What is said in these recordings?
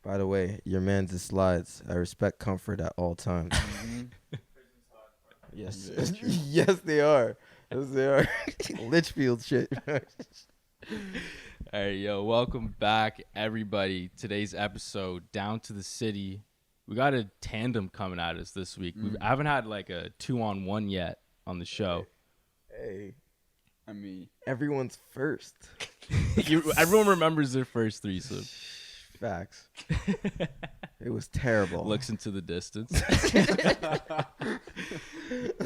By the way, your man's the slides. I respect comfort at all times. Yes. Yes, they are. Yes, they are. Litchfield shit. All right, yo, welcome back, everybody. Today's episode, Down to the City. We got a tandem coming at us this week. I haven't had like a 2-on-1 yet on the show. Hey, I mean, everyone's first. Everyone remembers their first threesome. Facts. It was terrible. Looks into the distance.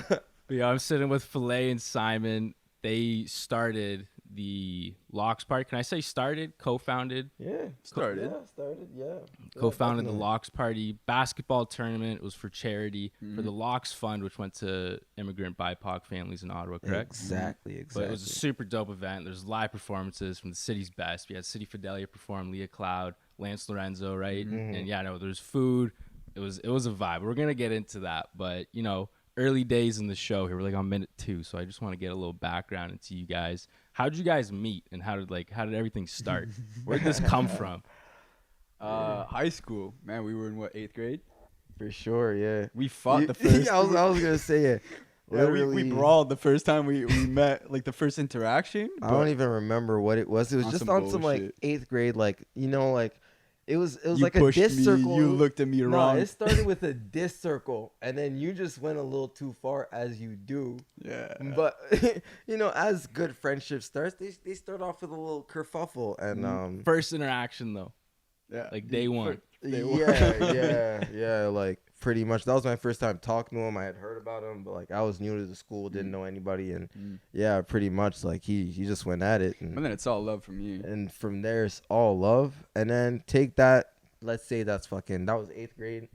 But yeah, I'm sitting with Filet and Simon. They started the Locks Party. Can I say started? Co-founded? Yeah. Started. Co-founded the Locks Party basketball tournament. It was for charity for the Mm-hmm. Locks Fund, which went to immigrant BIPOC families in Ottawa, correct? Exactly. But it was a super dope event. There's live performances from the city's best. We had City Fidelia perform, Leah Cloud, Lance Lorenzo, right? Mm-hmm. And yeah, no, there's food. It was a vibe. We're gonna get into that, but you know, early days in the show here. We're like on minute 2, so I just want to get a little background into you guys. How did you guys meet, and how did everything start? Where did this come from? high school, man. We were in what, 8th grade? For sure, yeah. We fought the first. I was gonna say it. Yeah, we brawled the first time we met, like the first interaction. I don't even remember what it was. It was on just some on some like bullshit. 8th grade, like it was You like a pushed diss me, circle. you looked at me No, wrong. it started with a diss circle, and then you just went a little too far, as you do. Yeah. But as good friendship starts, they start off with a little kerfuffle, and First interaction though, Yeah. like day one. yeah, like pretty much. That was my first time talking to him. I had heard about him, but like I was new to the school, didn't know anybody, and yeah, pretty much like he just went at it, And then it's all love from you. and from there it's all love. And then take that. Let's say that was 8th grade.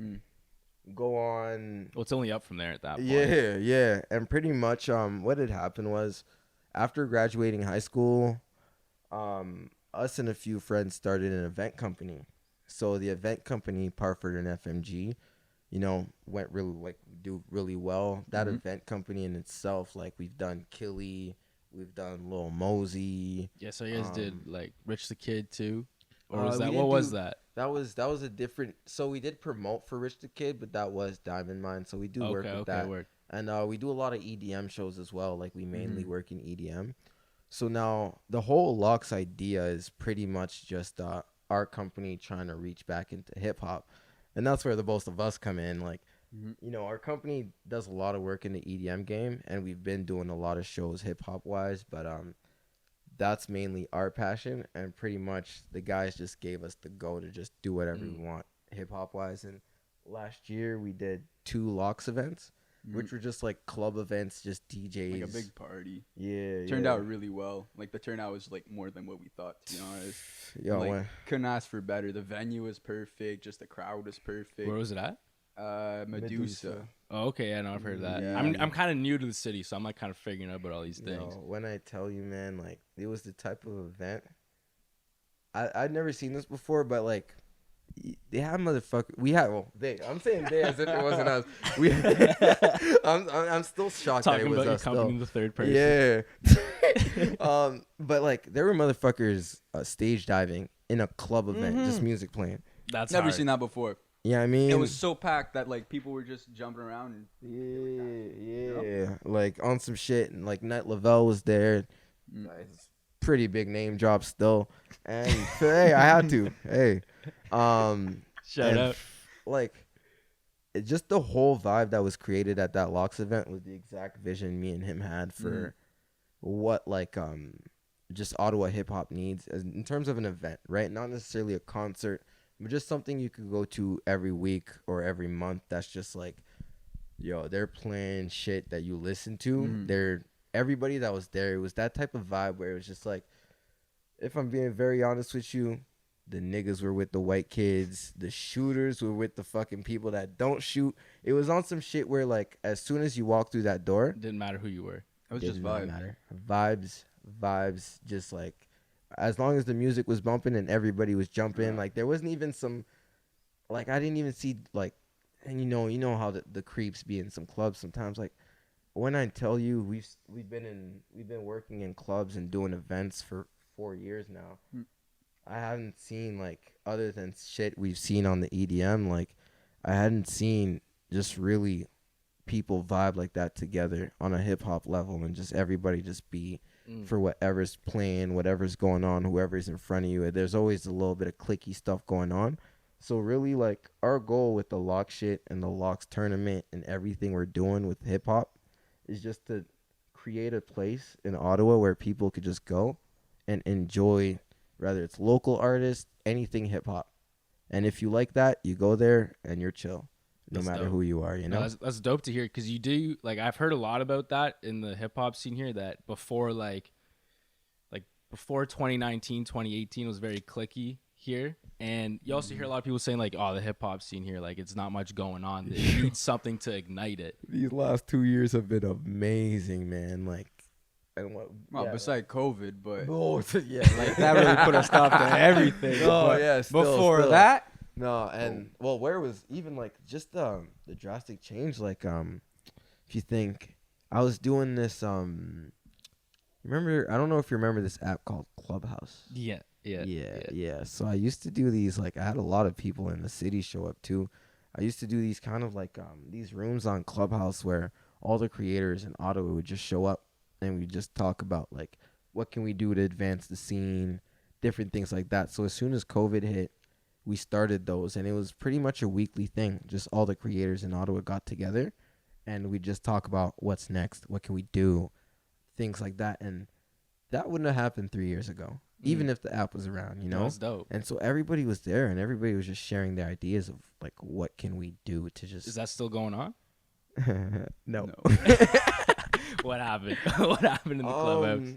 Go on. Well, it's only up from there at that point. Yeah. And pretty much what had happened was after graduating high school, us and a few friends started an event company. So the event company, Parford and FMG, went do really well. That event company in itself, like we've done Killy, we've done Lil Mosey. Yeah, so you guys did like Rich the Kid too? Or we was that didn't what was do- that? That was a different. So we did promote for Rich the Kid, but that was Diamond Mine. So we do work with that. Word. And we do a lot of EDM shows as well. Like we mainly work in EDM. So now the whole Locks idea is pretty much just our company trying to reach back into hip hop. And that's where the both of us come in. Like, our company does a lot of work in the EDM game, and we've been doing a lot of shows hip hop wise, but that's mainly our passion, and pretty much the guys just gave us the go to just do whatever we want hip hop wise. And last year we did 2 Locks events, which were just like club events, just DJs. Like a big party. Yeah. Turned out really well. Like the turnout was like more than what we thought, to be honest. Yo, Like, couldn't ask for better. The venue was perfect. Just the crowd was perfect. Where was it at? Medusa. Oh, okay, yeah, no, I've heard of that. Yeah. I'm kind of new to the city, so I'm like kind of figuring out about all these things. When I tell you, man, like it was the type of event I'd never seen this before, but like they had I'm saying they as if it wasn't us. I'm still shocked that it Talking was about your us. company in the third person. Yeah. But like there were motherfuckers stage diving in a club event, just music playing. That's Never hard. seen that before. Yeah, I mean It was so packed that like people were just jumping around. Yeah. Like on some shit, and like Night Lovell was there. Nice. Pretty big name drop still, and hey, I had to. Hey, Shout out. Like, just the whole vibe that was created at that Locks event was the exact vision me and him had for what just Ottawa hip hop needs in terms of an event, right? Not necessarily a concert, but just something you could go to every week or every month. That's just like, they're playing shit that you listen to. Everybody that was there, it was that type of vibe where it was just like, if I'm being very honest with you, the niggas were with the white kids, the shooters were with the fucking people that don't shoot. It was on some shit where like as soon as you walk through that door, Didn't matter who you were. It was just did not vibe. matter. Vibes, just like as long as the music was bumping and everybody was jumping, like there wasn't even some, like I didn't even see like, and you know how the creeps be in some clubs sometimes. Like when I tell you we've been working in clubs and doing events for 4 years now. I haven't seen like other than shit we've seen on the EDM. Like I hadn't seen just really people vibe like that together on a hip hop level and just everybody just be for whatever's playing, whatever's going on, whoever's in front of you. There's always a little bit of clicky stuff going on. So really, like our goal with the Lock shit and the Locks tournament and everything we're doing with hip hop is just to create a place in Ottawa where people could just go and enjoy, whether it's local artists, anything hip hop. And if you like that, you go there and you're chill, no matter who you are, you know? No, that's dope to hear, because you do, like, I've heard a lot about that in the hip hop scene here, that before, before 2019, 2018 was very clicky here. And you also hear a lot of people saying, like, oh, the hip hop scene here, like, it's not much going on. It needs something to ignite it. These last 2 years have been amazing, man. Like, and what? Well, yeah, besides COVID, but oh, yeah, like that really put a stop to everything. Oh, But yeah, still, before still. that, No, and well, where was even like just the drastic change? Like, if you think I was doing this, remember? I don't know if you remember this app called Clubhouse. Yeah. So I used to do these. Like, I had a lot of people in the city show up too. I used to do these kind of like these rooms on Clubhouse where all the creators in Ottawa would just show up and we just talk about like what can we do to advance the scene, different things like that. So as soon as COVID hit, we started those, and it was pretty much a weekly thing. Just all the creators in Ottawa got together, and we just talk about what's next, what can we do, things like that. And that wouldn't have happened 3 years ago, even if the app was around, you know? That's dope. And so everybody was there, and everybody was just sharing their ideas of, like, what can we do to just... Is that still going on? No. What happened? What happened in the clubhouse?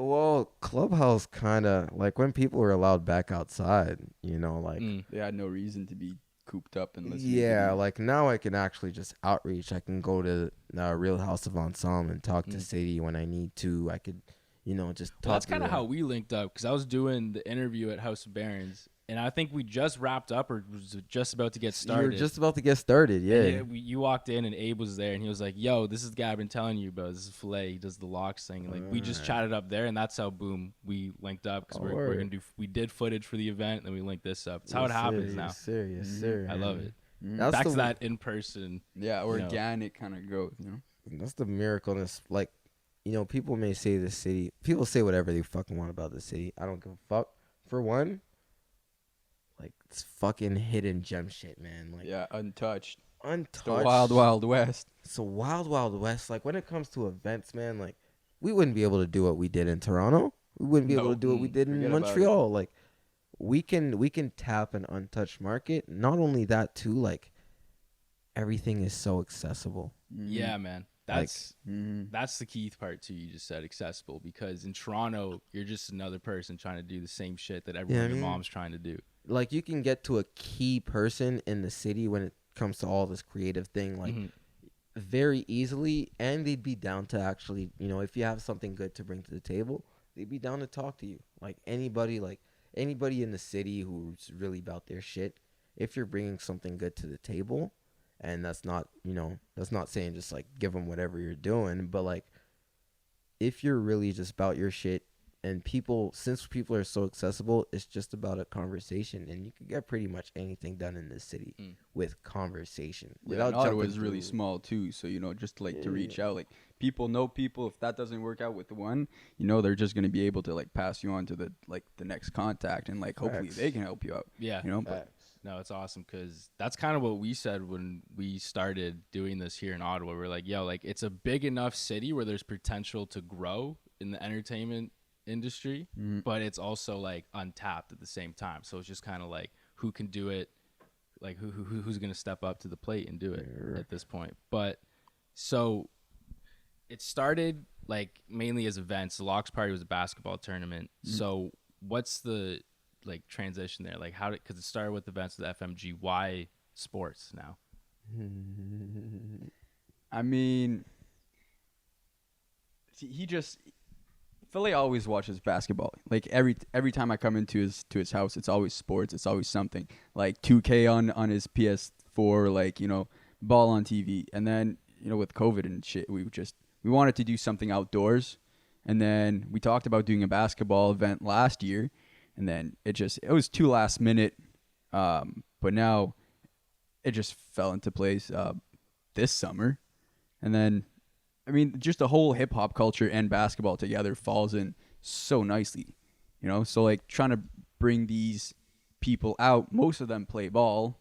Well, Clubhouse kind of, like, when people were allowed back outside, you know, like... they had no reason to be cooped up and listening. Yeah, like, now I can actually just outreach. I can go to Real House of Ensemble and talk to Sadie when I need to. I could, you know, just talk. Well, that's kind of how we linked up, because I was doing the interview at House of Barons, and I think we just wrapped up or was just about to get started. You were just about to get started, yeah. You walked in and Abe was there, and he was like, yo, this is the guy I've been telling you about. This is Filet. He does the Locks thing. And, like, we just chatted up there, and that's how, boom, we linked up, because we're going to do, we did footage for the event, and then we linked this up. It's how it happens now. Yes, sir. I love it. That's Back to that in-person. Yeah, organic kind of growth, you know? That's the miracleness. Like, you know, people may say the city. People say whatever they fucking want about the city. I don't give a fuck. For one, like, it's fucking hidden gem shit, man. Like, Yeah, untouched. Untouched. The wild, wild west. It's a wild, wild west. Like, when it comes to events, man, like, we wouldn't be able to do what we did in Toronto. We wouldn't be able to do what we did in Montreal. Like, we can tap an untouched market. Not only that, too, like, everything is so accessible. Yeah, man. That's the key part too. You just said accessible, because in Toronto, you're just another person trying to do the same shit that everyone in your mom's trying to do. Like, you can get to a key person in the city when it comes to all this creative thing, like, very easily, and they'd be down to actually, you know, if you have something good to bring to the table, they'd be down to talk to you. Like, anybody in the city who's really about their shit, if you're bringing something good to the table. And that's not, you know, that's not saying just, like, give them whatever you're doing. But, like, if you're really just about your shit, and since people are so accessible, it's just about a conversation. And you can get pretty much anything done in this city with conversation. Yeah, Ottawa is really small, too. So, you know, just, like, to reach out. Like, people know people. If that doesn't work out with one, you know, they're just going to be able to, like, pass you on to the next contact. And, like, hopefully they can help you out. Yeah. You know, but... No, it's awesome, because that's kind of what we said when we started doing this here in Ottawa. We're like, yo, like, it's a big enough city where there's potential to grow in the entertainment industry, but it's also, like, untapped at the same time. So it's just kind of like, who can do it? Like, who's going to step up to the plate and do it at this point? But so it started, like, mainly as events. The Locks Party was a basketball tournament. So what's the... like, transition there, like, how did, because it started with events with FMG, why sports now? I mean, Philly always watches basketball. Like, every time I come into his house, it's always sports. It's always something, like 2K on his PS4, like, you know, ball on TV. And then, you know, with COVID and shit, we wanted to do something outdoors, and then we talked about doing a basketball event last year. and then it was too last minute. But now it just fell into place this summer, and then I mean, just the whole hip hop culture and basketball together falls in so nicely, you know. So like trying to bring these people out, most of them play ball,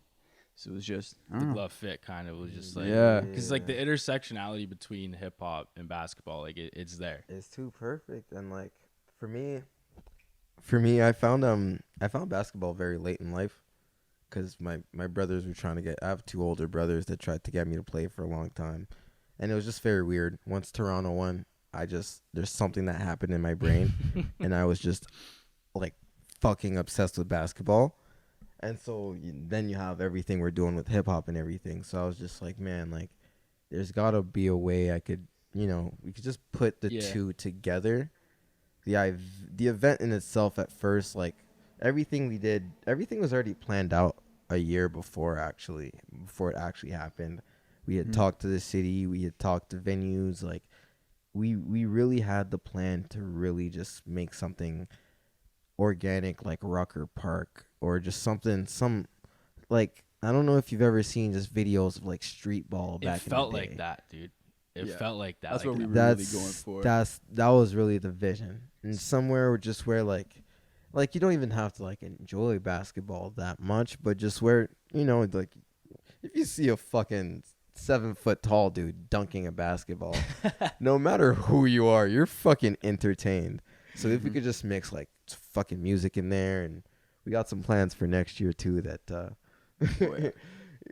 so it was just the glove fit kind of was just like because like the intersectionality between hip hop and basketball, like it's there. It's too perfect, and like for me, I found basketball very late in life, because my brothers were trying to get. I have 2 older brothers that tried to get me to play for a long time, and it was just very weird. Once Toronto won, there's something that happened in my brain, and I was just like fucking obsessed with basketball. And so then you have everything we're doing with hip hop and everything. So I was just like, man, like there's gotta be a way I could, we could just put the two together. The event in itself at first, like everything was already planned out a year before it actually happened. We had talked to the city, we had talked to venues, like we really had the plan to really just make something organic, like Rucker Park, or just some like, I don't know if you've ever seen just videos of like street ball back in the day. It felt like that, dude. It felt like that. That's like what we were really going for. That was really the vision. And somewhere just where like you don't even have to like enjoy basketball that much, but just where, like if you see a fucking 7 foot tall dude dunking a basketball, no matter who you are, you're fucking entertained. So if we could just mix like fucking music in there, and we got some plans for next year too that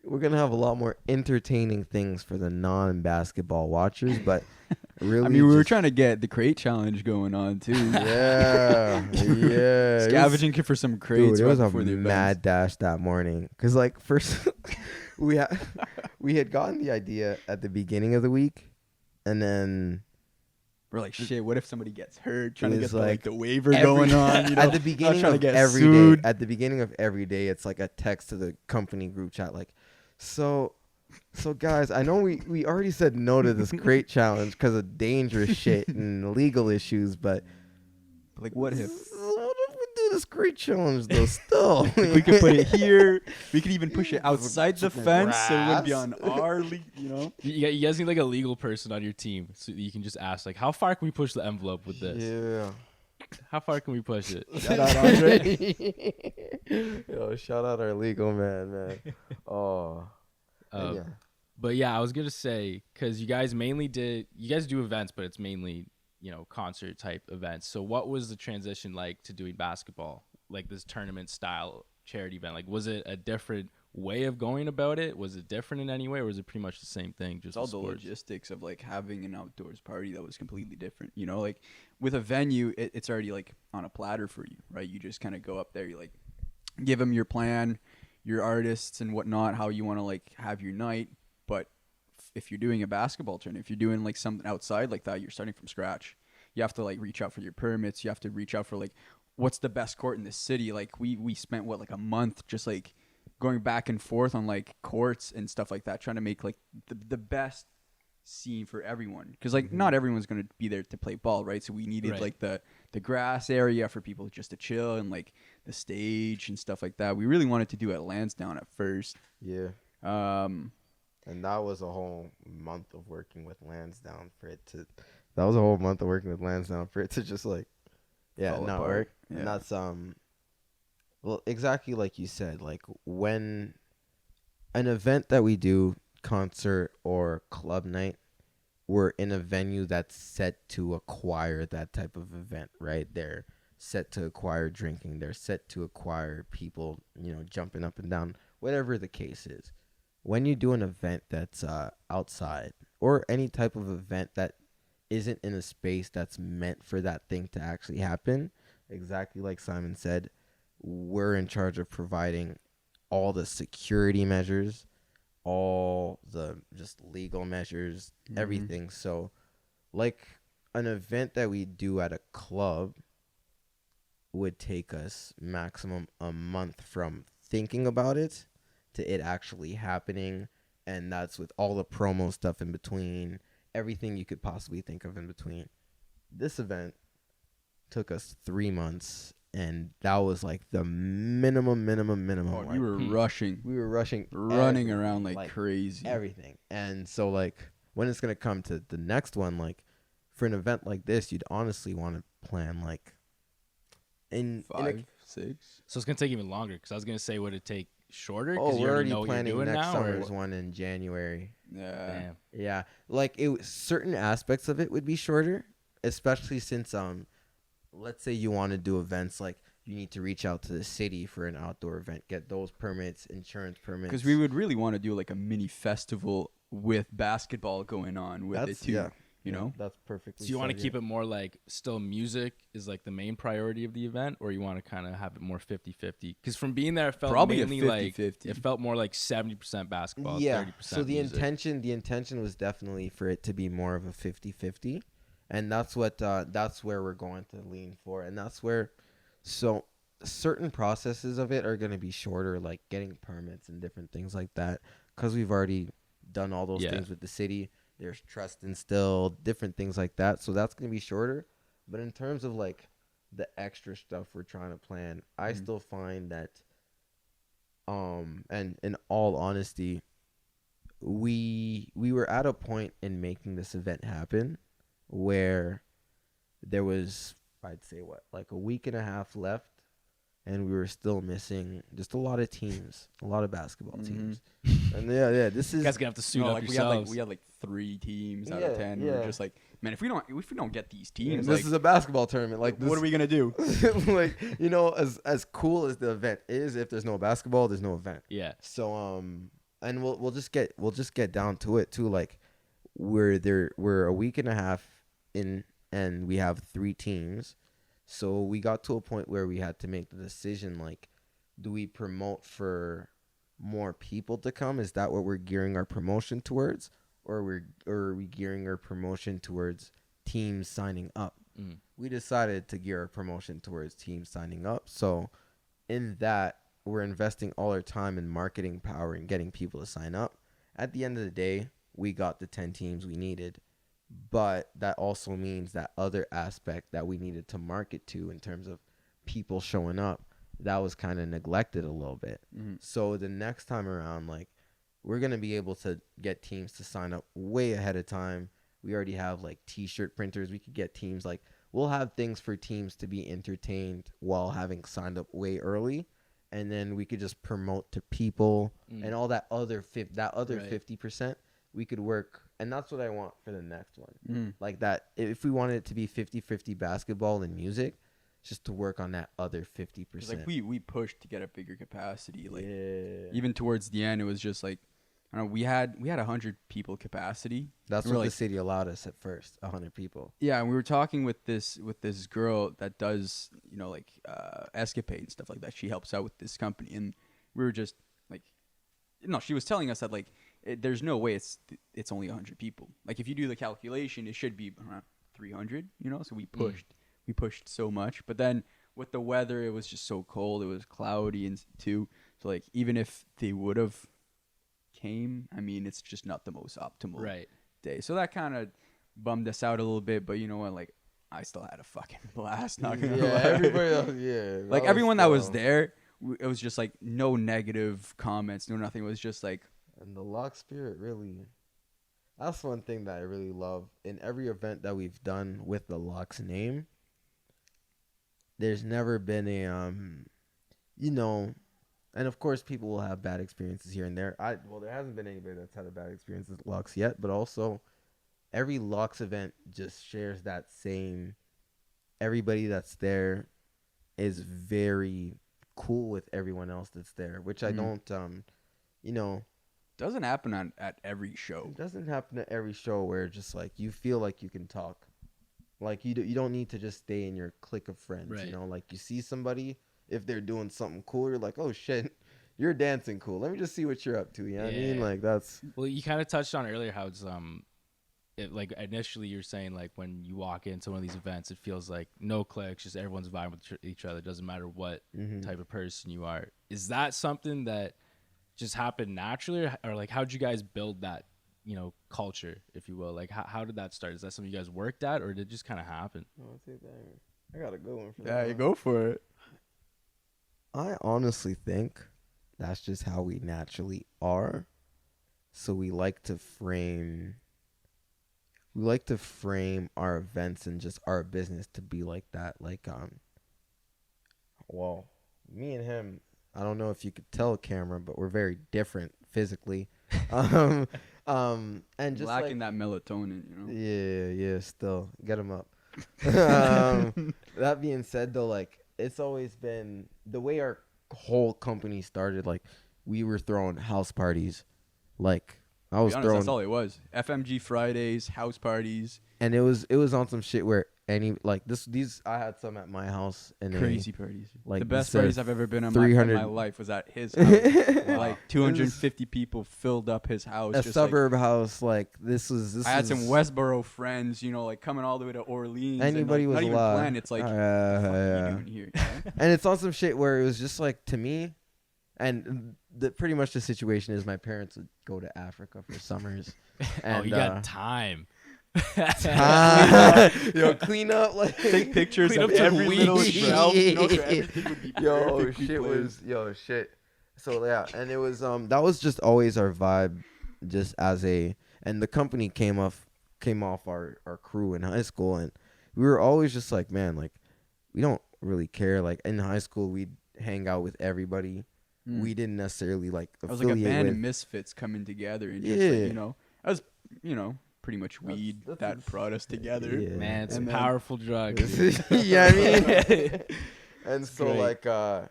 we're gonna have a lot more entertaining things for the non-basketball watchers. But really, I mean, we were trying to get the crate challenge going on too. Yeah. Scavenging for some crates. Dude, it was right a before the mad dash that morning, because like first we had gotten the idea at the beginning of the week, and then we're like, shit, what if somebody gets hurt? Trying to get like the waiver going on. At the beginning of every day. At the beginning of every day, it's like a text to the company group chat, like, so guys, I know we already said no to this crate challenge because of dangerous shit and legal issues, but like, what if we do this crate challenge though? Still, we could put it here. We could even push it outside the fence, so it wouldn't be on our You guys need like a legal person on your team, so you can just ask, like, how far can we push the envelope with this? Yeah. How far can we push it? Shout out Andre. Yo, shout out our legal man. Oh. Yeah. But yeah, I was gonna say, because you guys do events, but it's mainly concert type events. So what was the transition like to doing basketball, like this tournament style charity event? Like, was it a different way of going about it? Was it different in any way, or was it pretty much the same thing? Just all the logistics of like having an outdoors party that was completely different. Like with a venue, it's already like on a platter for you, right? You just kind of go up there, you like give them your plan, your artists and whatnot, how you want to like have your night. But if you're doing a basketball tournament, if you're doing like something outside like that, you're starting from scratch. You have to like reach out for your permits. You have to reach out for like what's the best court in the city. Like we spent like a month just like going back and forth on like courts and stuff like that, trying to make like the best scene for everyone, because like not everyone's going to be there to play ball, right? So we needed like the grass area for people just to chill, and like the stage and stuff like that. We really wanted to do it at Lansdowne at first. Yeah. And that was a whole month of working with Lansdowne for it to just like not work. Yeah. And that's well, exactly like you said, like when an event that we do, concert or club night, we're in a venue that's set to acquire that type of event, right? They're set to acquire drinking. They're set to acquire people, jumping up and down, whatever the case is. When you do an event that's outside, or any type of event that isn't in a space that's meant for that thing to actually happen, exactly like Simon said, we're in charge of providing all the security measures, all the just legal measures, everything. So like an event that we do at a club would take us maximum a month from thinking about it to it actually happening, and that's with all the promo stuff in between, everything you could possibly think of in between. This event took us 3 months and that was like the minimum Oh, like, we were rushing. we were rushing Running everything, around like crazy. everything. And so like when it's gonna come to the next one, like for an event like this, you'd honestly want to plan like in 5, 6. So it's gonna take even longer. Because I was gonna say, would it take shorter? Oh, You we're already know what you're planning doing next now, summer's or? one in January. Yeah. Damn. Yeah, like certain aspects of it would be shorter, especially since let's say you want to do events like you need to reach out to the city for an outdoor event, get those permits, insurance permits. Because we would really want to do like a mini festival with basketball going on with it too. Yeah, you know? that's perfectly. So you want to said, keep it more like still music is like the main priority of the event, or you want to kind of have it more 50-50? Because from being there, it felt Probably a mainly like 50-50. it felt more like 70% basketball, Yeah. 30% So the music. intention was definitely for it to be more of a 50-50, and that's where we're going to lean for, and that's where so certain processes of it are going to be shorter, like getting permits and different things like that, because we've already done all those things with the city. There's trust instilled, different things like that. So that's going to be shorter. But in terms of like the extra stuff we're trying to plan, I still find that, and in all honesty, we were at a point in making this event happen where there was, I'd say like a week and a half left, and we were still missing just a lot of teams, a lot of basketball teams. And this is, You guys gonna have to suit up like yourselves. we had like 3 teams out of 10. We Yeah. were just like, man, if we don't get these teams, this like, is a basketball tournament. Like, what are we gonna do? like, as cool as the event is, if there's no basketball, there's no event. Yeah. So and we'll just get down to it too. Like, we're a week and a half in, and we have 3 teams. So we got to a point where we had to make the decision, like, do we promote for more people to come? Is that what we're gearing our promotion towards? Or are we gearing our promotion towards teams signing up? We decided to gear our promotion towards teams signing up. So in that, we're investing all our time in marketing power and getting people to sign up. At the end of the day, we got the 10 teams we needed. But that also means that other aspect that we needed to market to in terms of people showing up, that was kind of neglected a little bit. So the next time around, like, we're going to be able to get teams to sign up way ahead of time. We already have like t-shirt printers. We could get teams, like, we'll have things for teams to be entertained while having signed up way early. And then we could just promote to people and all that other 50%. We could work, and that's what I want for the next one. Like that, if we wanted it to be 50-50 basketball and music, just to work on that other 50%. Like we pushed to get a bigger capacity. Like even towards the end, it was just like, I don't know, we had 100 people capacity. That's what what like, the city allowed us at first, 100 people. Yeah, and we were talking with this girl that does like Escapade and stuff like that. She helps out with this company, and we were just like, she was telling us that like, there's no way it's only 100 people. Like if you do the calculation, it should be around 300. So we pushed so much. But then with the weather, it was just so cold. It was cloudy and too. So like even if they would have came, I mean, it's just not the most optimal day. So that kind of bummed us out a little bit. But you know what? Like I still had a fucking blast. Not gonna lie. Everybody else, like everyone that was there, it was just like no negative comments, no nothing. It was just like. And the Lock spirit, really, that's one thing that I really love. In every event that we've done with the Lock's name, there's never been a, and of course people will have bad experiences here and there. There hasn't been anybody that's had a bad experience with Lock's yet, but also every Lock's event just shares that same, everybody that's there is very cool with everyone else that's there, which I don't, doesn't happen at every show. It doesn't happen at every show where just like you feel like you can talk, like you don't need to just stay in your clique of friends. Like you see somebody, if they're doing something cool, you're like, oh shit, you're dancing cool. Let me just see what you're up to. You know what I mean? Like that's. Well, you kind of touched on earlier how it's like initially you're saying like when you walk into one of these events, it feels like no cliques, just everyone's vibing with each other. It doesn't matter what type of person you are. Is that something that just happened naturally, or like how'd you guys build that culture, if you will? Like how did that start? Is that something you guys worked at, or did it just kind of happen? Oh, I'll take that. I got a good one for that. Yeah, you go for it. I honestly think that's just how we naturally are. So we like to frame our events and just our business to be like that. Like well, me and him, I don't know if you could tell camera, but we're very different physically. um and just lacking like that melatonin, you know. yeah, still get him up. That being said though, like it's always been the way our whole company started. Like we were throwing house parties. Like I To was be honest, throwing, that's all it was. FMG Fridays, house parties, and it was on some shit where any like these I had some at my house and crazy parties. like the best this, parties I've ever been on in 300 my life was at his house. Like 250 people filled up his house. a just suburb house. Like this I had was, some Westboro friends, you know, like coming all the way to Orleans. Anybody and, like, was not even allowed. planned. It's like, what the fuck are you doing here? You know? and it's on some shit where it was just like to me, and pretty much the situation is my parents would go to Africa for summers. And, oh, you got time. Yo, clean up, like Take pictures Clean of up to every little weed. shelf. You know, so everything would be perfectly placed. shit. So yeah, and it was that was just always our vibe, just as and the company came off our crew in high school, and we were always just like, man, like we don't really care. Like in high school, we'd hang out with everybody. We didn't necessarily like I was like a affiliate band with. of misfits coming together, and just Yeah. like, you know, I was, you know, pretty much weed that brought us together. Yeah. Man, it's And a then- powerful drug. Yeah, I mean, and so great. like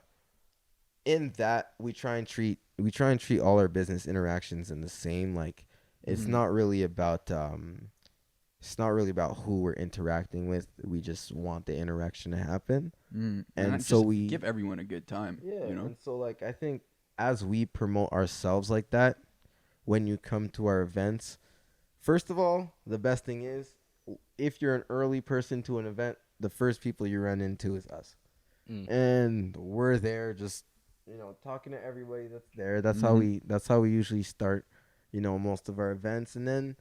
in that we try and treat all our business interactions in the same. Like it's not really about who we're interacting with. We just want the interaction to happen. And so just we give everyone a good time. Yeah, you know. and so like I think as we promote ourselves like that, when you come to our events, first of all, the best thing is if you're an early person to an event, the first people you run into is us. And we're there just, you know, talking to everybody that's there. That's how we usually start, you know, most of our events. And then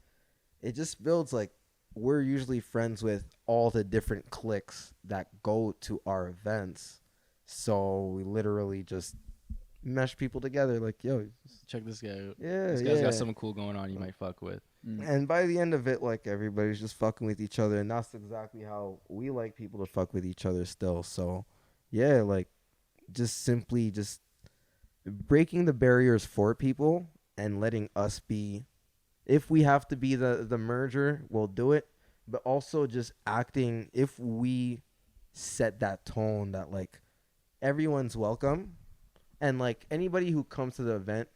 it just builds like we're usually friends with all the different cliques that go to our events. So we literally just mesh people together like, yo, Check this guy out. yeah, This guy's got something cool going on you might fuck with. And by the end of it, like everybody's just fucking with each other, and that's exactly how we like people to fuck with each other still. So yeah, like just simply just breaking the barriers for people and letting us be, if we have to be the merger, we'll do it. But also just acting, if we set that tone that like everyone's welcome, and like anybody who comes to the event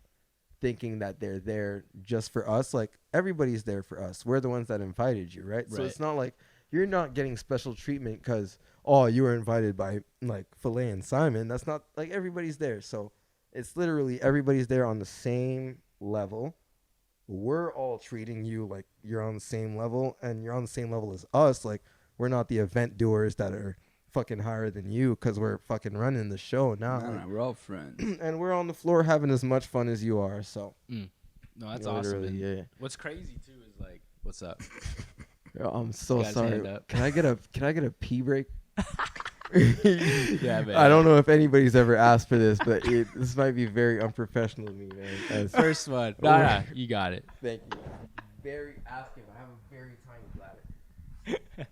thinking that they're there just for us, like everybody's there for us. We're the ones that invited you, right? So it's not like you're not getting special treatment because, oh, you were invited by like Filet and Simon. That's not, like, everybody's there. So it's literally everybody's there on the same level. We're all treating you like you're on the same level, and you're on the same level as us. Like, we're not the event doers that are fucking higher than you because we're fucking running the show now. No, we're all friends. And we're on the floor having as much fun as you are. So No, that's Yeah, awesome. literally, And yeah. What's crazy too is like, what's up? Yo, I'm so Guy's sorry. hand up. Can I get a pee break? Yeah, man. I don't know if anybody's ever asked for this, but this might be very unprofessional of me, man. First one. Nah, you got it. Thank you. Very active. I have a very tiny bladder.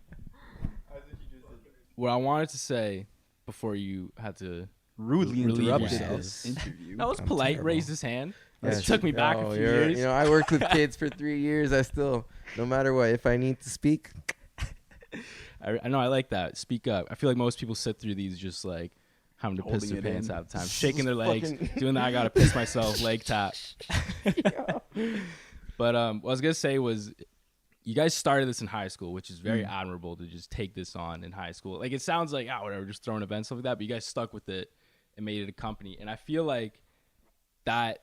What I wanted to say before you had to Rudely relieve interrupted yourself. this interview. That was I'm polite. terrible. Raised his hand. Yeah, It took me back a few years. You know, I worked with kids for 3 years. I still, no matter what, if I need to speak. I know. I like that. Speak up. I feel like most people sit through these just like having to piss Holding their it pants in. half the time, shaking their legs, Fucking- doing that. I gotta piss myself. Leg tap. But what I was gonna say was, you guys started this in high school, which is very admirable to just take this on in high school. Like, it sounds like, whatever, just throwing events, stuff like that. But you guys stuck with it and made it a company. And I feel like that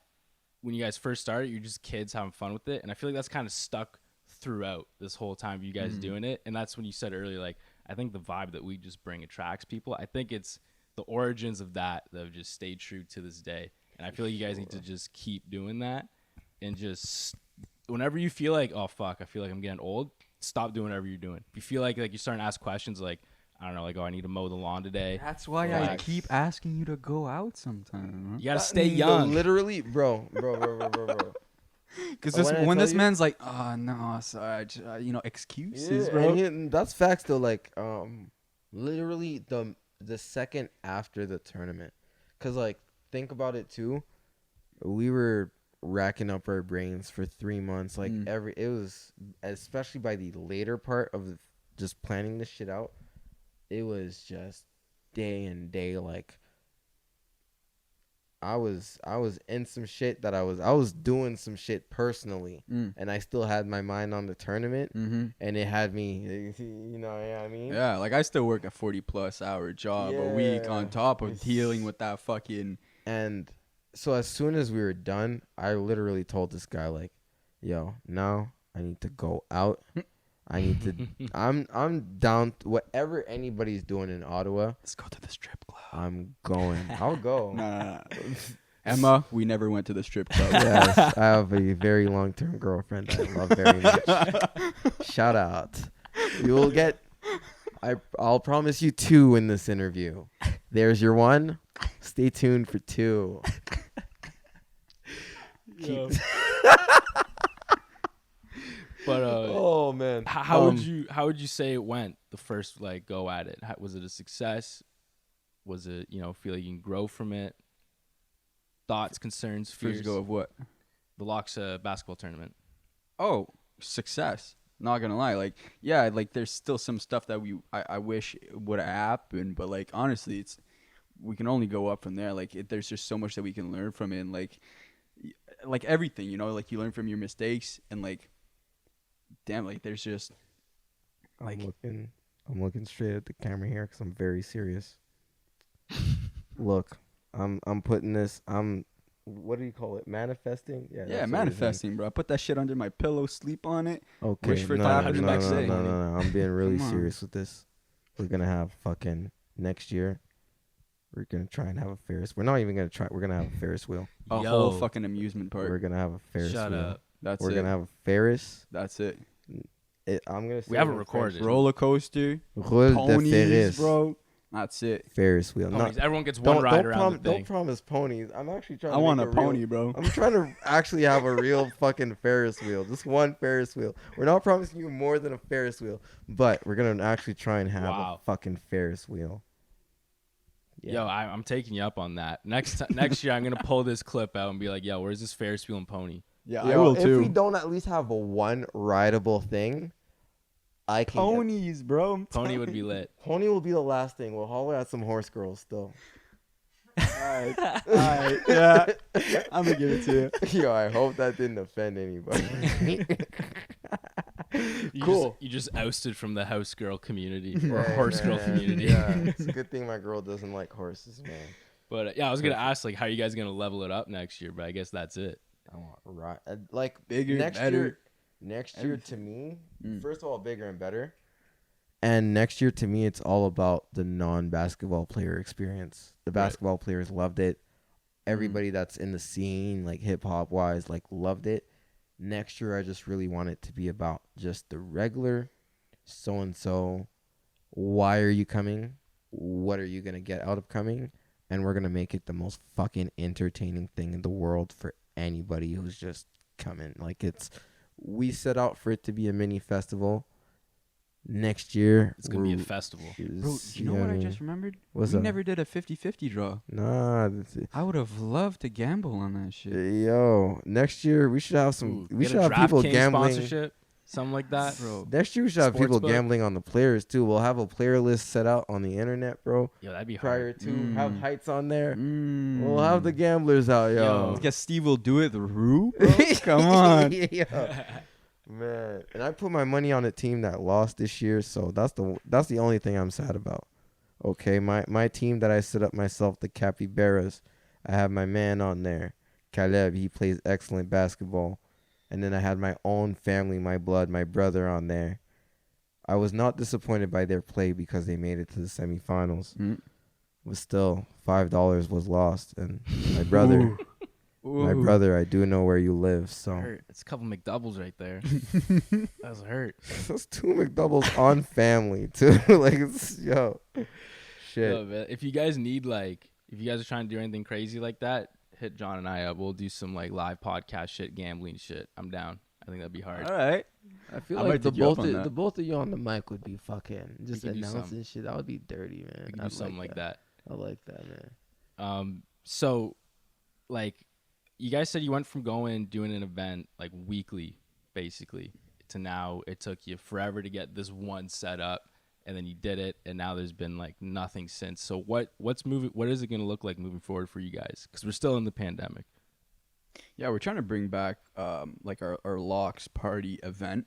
when you guys first started, you're just kids having fun with it. And I feel like that's kind of stuck throughout this whole time of you guys doing it. And that's when you said earlier, like, I think the vibe that we just bring attracts people. I think it's the origins of that have just stayed true to this day. And I feel like you guys need to just keep doing that. And just whenever you feel like, oh, fuck, I feel like I'm getting old, stop doing whatever you're doing. If you feel like you're starting to ask questions like, I don't know, like, oh, I need to mow the lawn today. That's why I Relax. keep asking you to go out sometime. You gotta stay young. Literally, bro. Because When I when tell this you- man's like, oh no, sorry, excuses, Yeah, bro. and that's facts though. Like, literally the second after the tournament, cause like think about it too. We were racking up our brains for 3 months. Like it was, especially by the later part of just planning this shit out. It was just day and day. Like I was in some shit that I was doing some shit personally, and I still had my mind on the tournament, and it had me, you know what I mean? Yeah, like I still work a 40+ hour job a week on top of It's- dealing with that fucking. And so as soon as we were done, I literally told this guy like, "Yo, now I need to go out. I need to. I'm down. Whatever anybody's doing in Ottawa, Let's go to the strip club. I'm going. I'll go." Nah. Emma, we never went to the strip club. Yes, I have a very long-term girlfriend that I love very much. Shout out. You will get. I'll promise you 2 in this interview. There's your 1. Stay tuned for 2. But Oh man, how would you say it went the first like go at it? Was it a success? Was it, you know, feel like you can grow from it? Thoughts, concerns, fears? First go of what? The Locks basketball tournament. Oh, success. Not gonna lie, like yeah, like there's still some stuff that I wish would have happened, but like honestly, we can only go up from there. Like there's just so much that we can learn from it, and like everything, you know, like you learn from your mistakes, and like damn, like there's just like I'm looking straight at the camera here because I'm very serious. Look, I'm putting this. What do you call it? Manifesting? Yeah, that's what it is. manifesting, bro. I put that shit under my pillow, sleep on it. Okay, Wish for it to no, happen no, the next no, day. no, no, no. I'm being really Come on. serious with this. We're gonna have fucking next year. We're gonna try and have a Ferris. We're not even gonna try. We're gonna have a Ferris wheel. A whole fucking amusement park. We're gonna have a Ferris Shut wheel. up. That's We're it. gonna have a Ferris. That's it. I'm gonna. Say We haven't it in recorded. French. Roller coaster, Roule de ponies, Ferris, bro. That's it. Ferris wheel. Ponies. Not, Everyone gets one ride around the don't thing. promise ponies. I'm actually trying. I to want make a a real- pony, bro. I'm trying to actually have a real fucking Ferris wheel. Just one Ferris wheel. We're not promising you more than a Ferris wheel, but we're gonna actually try and have Wow. a fucking Ferris wheel. Yo, I'm taking you up on that. Next year, I'm gonna pull this clip out and be like, "Yo, where's this Ferris wheel and pony?" Yeah, Yo, I will if too. we don't at least have a one rideable thing, I can. Ponies, bro. I'm Pony telling would be you. lit. Pony will be the last thing. We'll holler at some horse girls still. Alright, yeah. I'm gonna give it to you. Yo, I hope that didn't offend anybody. You Cool. You just ousted from the house girl community or Hey, horse girl man. community. Yeah, it's a good thing my girl doesn't like horses, man. But yeah, I was gonna ask like, how you guys gonna level it up next year? But I guess that's it. I want right, like Bigger, next better. year. Next year to Everything. me, first of all, bigger and better. And next year to me, it's all about the non-basketball player experience. The Right. basketball players loved it. Everybody that's in the scene, like hip hop wise, like loved it. Next year, I just really want it to be about just the regular so and so. Why are you coming? What are you gonna get out of coming? And we're gonna make it the most fucking entertaining thing in the world for anybody who's just coming. Like we set out for it to be a mini festival. Next year, It's gonna be a festival. Bro, you know what I just remembered? What's we up? never did a 50-50 draw. Nah, I would have loved to gamble on that shit. yo, next year we should have some. Ooh, We get should a have people DraftKings gambling. sponsorship, something like that. Bro. Next year we should have people Sportsbook. gambling on the players too. We'll have a player list set out on the internet, bro. Yo, that'd be Prior hard. to have heights on there. Mm. We'll have the gamblers out, yo. Yo. Guess Steve will do it the Rue? Bro? Come on. Yeah. Man, and I put my money on a team that lost this year, so that's the only thing I'm sad about. Okay, my team that I set up myself, the Capybaras, I have my man on there, Caleb. He plays excellent basketball, and then I had my own family, my blood, my brother on there. I was not disappointed by their play because they made it to the semifinals. Mm. But still, $5 was lost, and my brother. My brother, I do know where you live, so Hurt. It's a couple McDoubles right there. That's hurt. that's 2 McDoubles on family too. Like, yo, shit. Yo, man, if you guys need if you guys are trying to do anything crazy like that, hit John and I up. We'll do some live podcast shit, gambling shit. I'm down. I think that'd be hard. All right. I feel I like might the take you up both on of, that. the both of you on the mic would be fucking just could do announcing something. shit. That would be dirty, man. We can do I'd something like that. I like that, man. So, you guys said you went from doing an event weekly, basically, to now it took you forever to get this one set up, and then you did it, and now there's been nothing since. So what's moving? What is it going to look like moving forward for you guys? Because we're still in the pandemic. Yeah, we're trying to bring back our locks party event.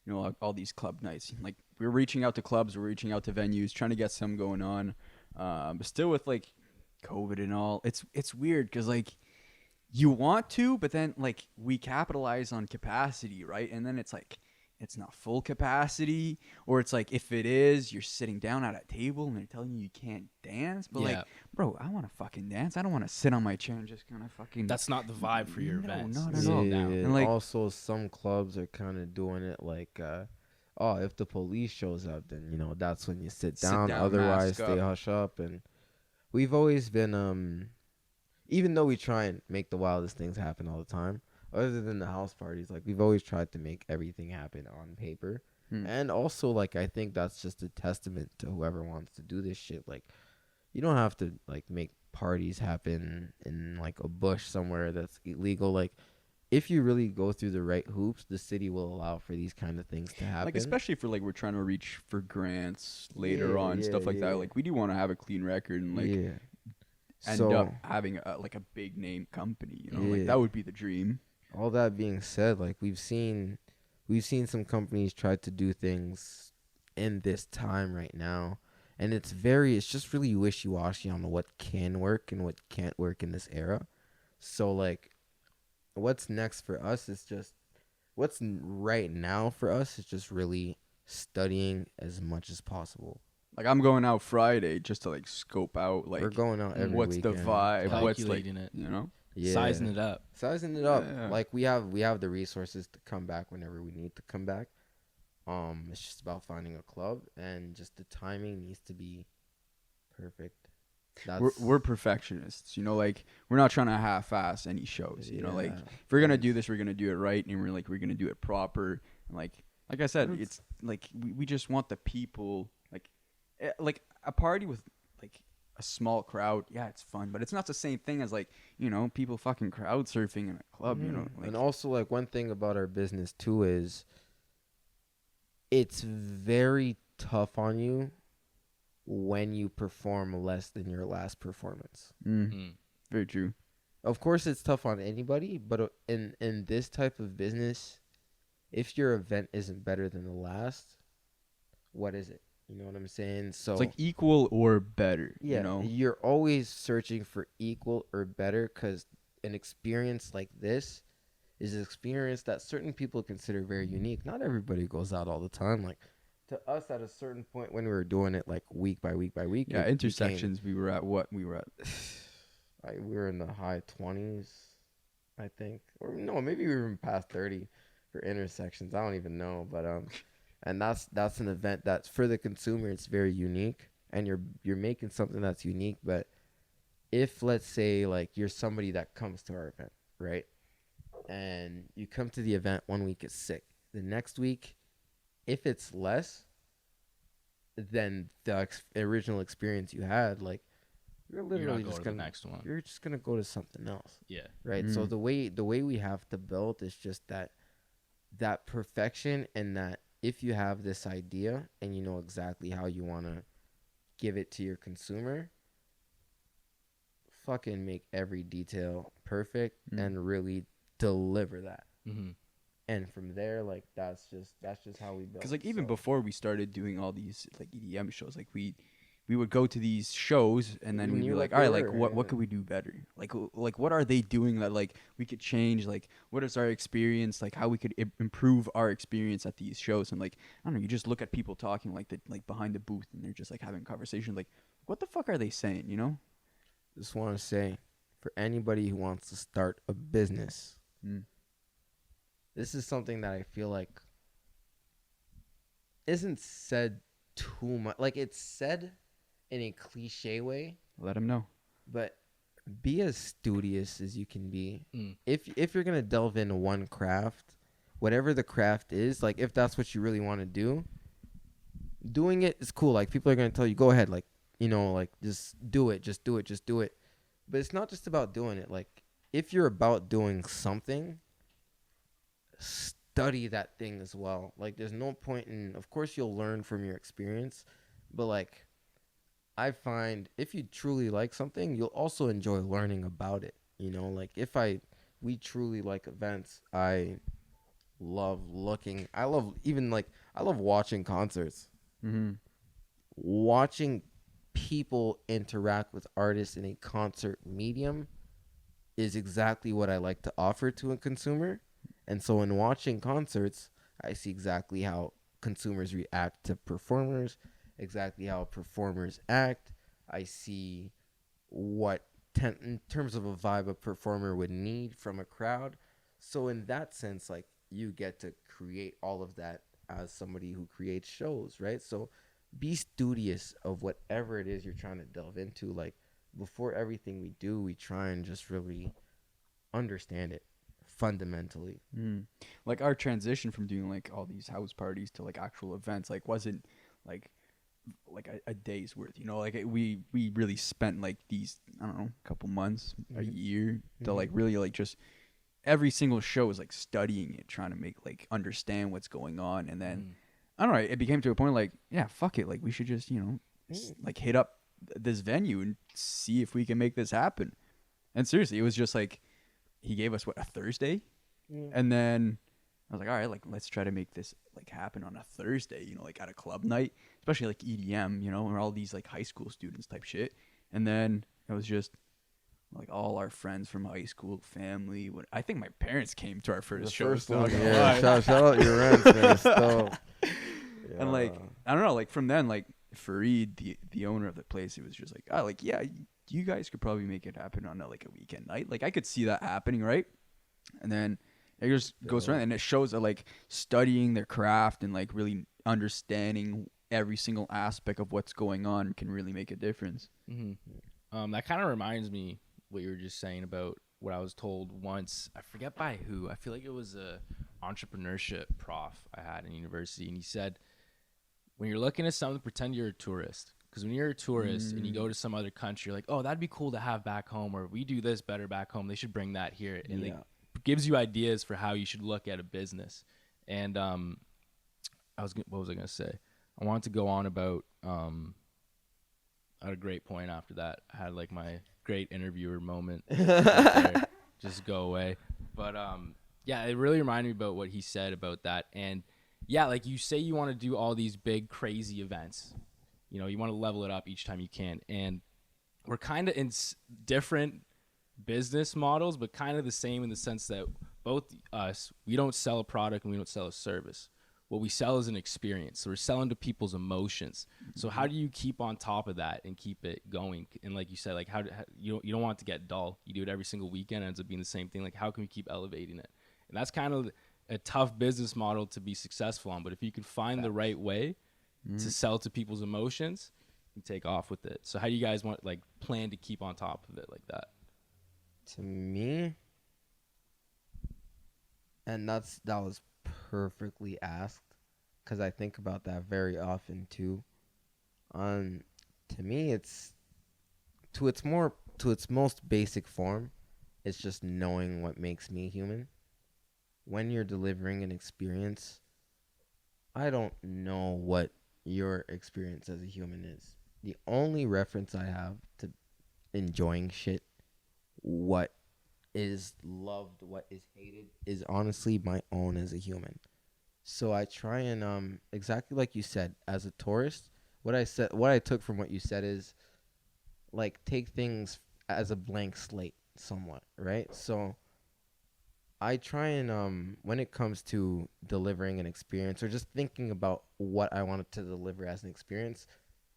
You know, all these club nights. Like, we're reaching out to clubs, we're reaching out to venues, trying to get some going on. But still with COVID and all, it's weird because you want to, but then we capitalize on capacity, right? And then it's not full capacity, or it's if it is, you're sitting down at a table and they're telling you can't dance. But Yeah. bro, I want to fucking dance. I don't want to sit on my chair and just kind of fucking. That's not the vibe for your No, events. not at Sit all. down. Yeah, And, also some clubs are kind of doing it oh, if the police shows up, then that's when you sit down. Otherwise, mask they up. hush up. And we've always been even though we try and make the wildest things happen all the time, other than the house parties, we've always tried to make everything happen on paper. And also, I think that's just a testament to whoever wants to do this shit. You don't have to make parties happen in a bush somewhere that's illegal. If you really go through the right hoops, the city will allow for these kind of things to happen. Especially for we're trying to reach for grants later on, stuff like yeah. that. We do want to have a clean record and end up having a big name company. That would be the dream. All that being said, we've seen some companies try to do things in this time right now, and it's just really wishy-washy on what can work and what can't work in this era. So what's next for us is just what's right now for us is just really studying as much as possible. I'm going out Friday just to scope out we're going out every what's weekend. the vibe, what's Calculating it. Yeah. Sizing it up. Sizing it up. Yeah. We have the resources to come back whenever we need to come back. It's just about finding a club, and just the timing needs to be perfect. We're perfectionists, we're not trying to half-ass any shows, if we're gonna do this, we're gonna do it right, and we're gonna do it proper. And like I said, it's we just want the people a party with a small crowd. Yeah, it's fun, but it's not the same thing as people fucking crowd surfing in a club. And also one thing about our business too is it's very tough on you when you perform less than your last performance. Very true. Of course, it's tough on anybody, but in this type of business, if your event isn't better than the last, what is it? You know what I'm saying? So it's equal or better. Yeah, you're always searching for equal or better, because an experience like this is an experience that certain people consider very unique. Not everybody goes out all the time. To us, at a certain point when we were doing it week by week by week. Yeah, intersections. We were at we were in the high 20s, I think, or no, maybe we were even past 30 for intersections. I don't even know, but and that's an event that's for the consumer. It's very unique, and you're making something that's unique. But if, let's say, you're somebody that comes to our event, right, and you come to the event one week, it's sick. The next week, if it's less than the original experience you had, you're literally just gonna next one. You're just gonna go to something else. Yeah. Right. So the way we have to build is just that perfection, and that if you have this idea and you know exactly how you want to give it to your consumer, fucking make every detail perfect and really deliver that. And from there, that's just how we build. Because even before we started doing all these EDM shows, we would go to these shows and then we'd be all right, what could we do better? What are they doing that we could change? What is our experience? How we could improve our experience at these shows? And I don't know, you just look at people talking behind the booth, and they're just having conversations. What the fuck are they saying? Just want to say, for anybody who wants to start a business. This is something that I feel like isn't said too much. Like, it's said in a cliche way. Let them know. But be as studious as you can be. If you're gonna delve into one craft, whatever the craft is, like if that's what you really want to do, doing it is cool. Like people are gonna tell you, go ahead, like like just do it. But it's not just about doing it. Like if you're about doing something, study that thing as well. Like there's no point in, of course you'll learn from your experience, but like I find if you truly like something, you'll also enjoy learning about it. Like we truly like events. I love watching concerts. Watching people interact with artists in a concert medium is exactly what I like to offer to a consumer. And so in watching concerts, I see exactly how consumers react to performers, exactly how performers act. I see what in terms of a vibe a performer would need from a crowd. So in that sense, like you get to create all of that as somebody who creates shows, right? So be studious of whatever it is you're trying to delve into. Like before everything we do, we try and just really understand it fundamentally. Like our transition from doing like all these house parties to like actual events like wasn't like a day's worth, like we really spent like these, I don't know, a couple months, a year to like really like just every single show was like studying it, trying to make like understand what's going on. And then I don't know, it became to a point like, yeah, fuck it, like we should just like hit up this venue and see if we can make this happen. And seriously, it was just like he gave us a Thursday, and then I was like, all right, like let's try to make this like happen on a Thursday, like at a club night, especially like EDM, or all these like high school students type shit. And then it was just like all our friends from high school, family. I think my parents came to our first show. Shout out your rents, man. So, and like I don't know, like from then, like Fareed, the owner of the place, it was just like, oh, like yeah, you guys could probably make it happen on like a weekend night. Like I could see that happening, right? And then it just goes around, and it shows that like studying their craft and like really understanding every single aspect of what's going on can really make a difference. That kind of reminds me what you were just saying about what I was told once. I forget by who. I feel like it was a entrepreneurship prof I had in university, and he said, when you're looking at something, pretend you're a tourist. Because when you're a tourist and you go to some other country, you're like, oh, that'd be cool to have back home, or we do this better back home. They should bring that here. And it gives you ideas for how you should look at a business. And what was I going to say? I wanted to go on about, I had a great point after that. I had like my great interviewer moment. Just go away. But yeah, it really reminded me about what he said about that. And yeah, like you say you want to do all these big, crazy events. You want to level it up each time you can. And we're kind of in different business models, but kind of the same in the sense that both us, we don't sell a product and we don't sell a service. What we sell is an experience. So we're selling to people's emotions. So how do you keep on top of that and keep it going? And like you said, like how you don't want it to get dull. You do it every single weekend, it ends up being the same thing. Like how can we keep elevating it? And that's kind of a tough business model to be successful on. But if you can find the right way to sell to people's emotions, you take off with it. So how do you guys plan to keep on top of it like that? To me, and that was perfectly asked, because I think about that very often too. To me, it's to its most basic form, it's just knowing what makes me human. When you're delivering an experience, I don't know what your experience as a human is. The only reference I have to enjoying shit, what is loved, what is hated, is honestly my own as a human. So I try and exactly like you said, as a tourist, what I took from what you said is like take things as a blank slate somewhat, right? So I try and when it comes to delivering an experience or just thinking about what I wanted to deliver as an experience,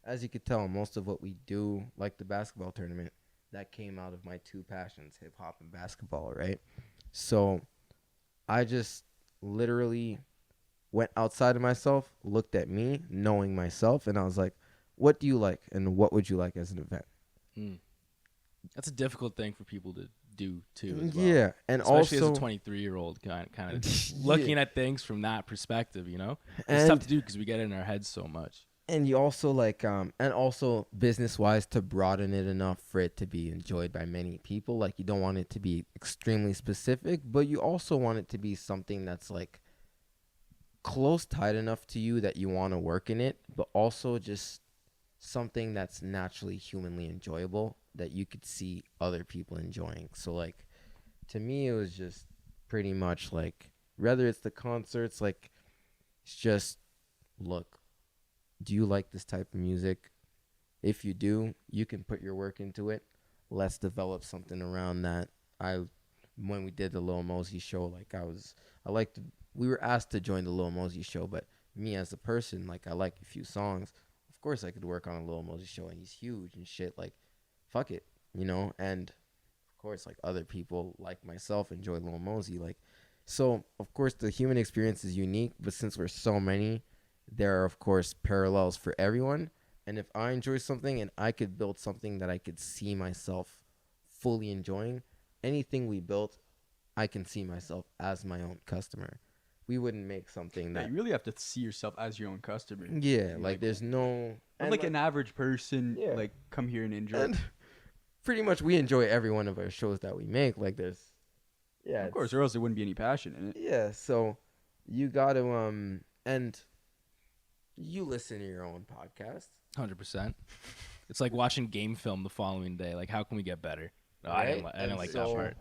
as you could tell, most of what we do, like the basketball tournament, that came out of my two passions, hip hop and basketball, right? So I just literally went outside of myself, looked at me, knowing myself, and I was like, what do you like and what would you like as an event? That's a difficult thing for people to do too as well. Yeah, and especially also as a 23-year-old kind of looking at things from that perspective, you know? It's and, tough to do because we get it in our heads so much. And you also like and also business wise to broaden it enough for it to be enjoyed by many people. Like you don't want it to be extremely specific, but you also want it to be something that's like close tied enough to you that you want to work in it, but also just something that's naturally humanly enjoyable that you could see other people enjoying. So like to me it was just pretty much like, whether it's the concerts, like it's just, look, do you like this type of music? If you do, you can put your work into it. Let's develop something around that. When we did the Lil Mosey show, like we were asked to join the Lil Mosey show, but me as a person, like I like a few songs. Of course I could work on a Lil Mosey show, and he's huge and shit. Like, fuck it, you know? And of course, like other people like myself enjoy Lil Mosey. Like, so of course the human experience is unique, but since we're so many, there are of course parallels for everyone. And if I enjoy something and I could build something that I could see myself fully enjoying, anything we built, I can see myself as my own customer. We wouldn't make something that you really have to see yourself as your own customer. Yeah, like there's no like an average person, like come here and enjoy. And pretty much we enjoy every one of our shows that we make. Like there's of course, or else there wouldn't be any passion in it. Yeah, so you got to and you listen to your own podcast. 100%. It's like watching game film the following day. Like, how can we get better? No, Right? I didn't like that part.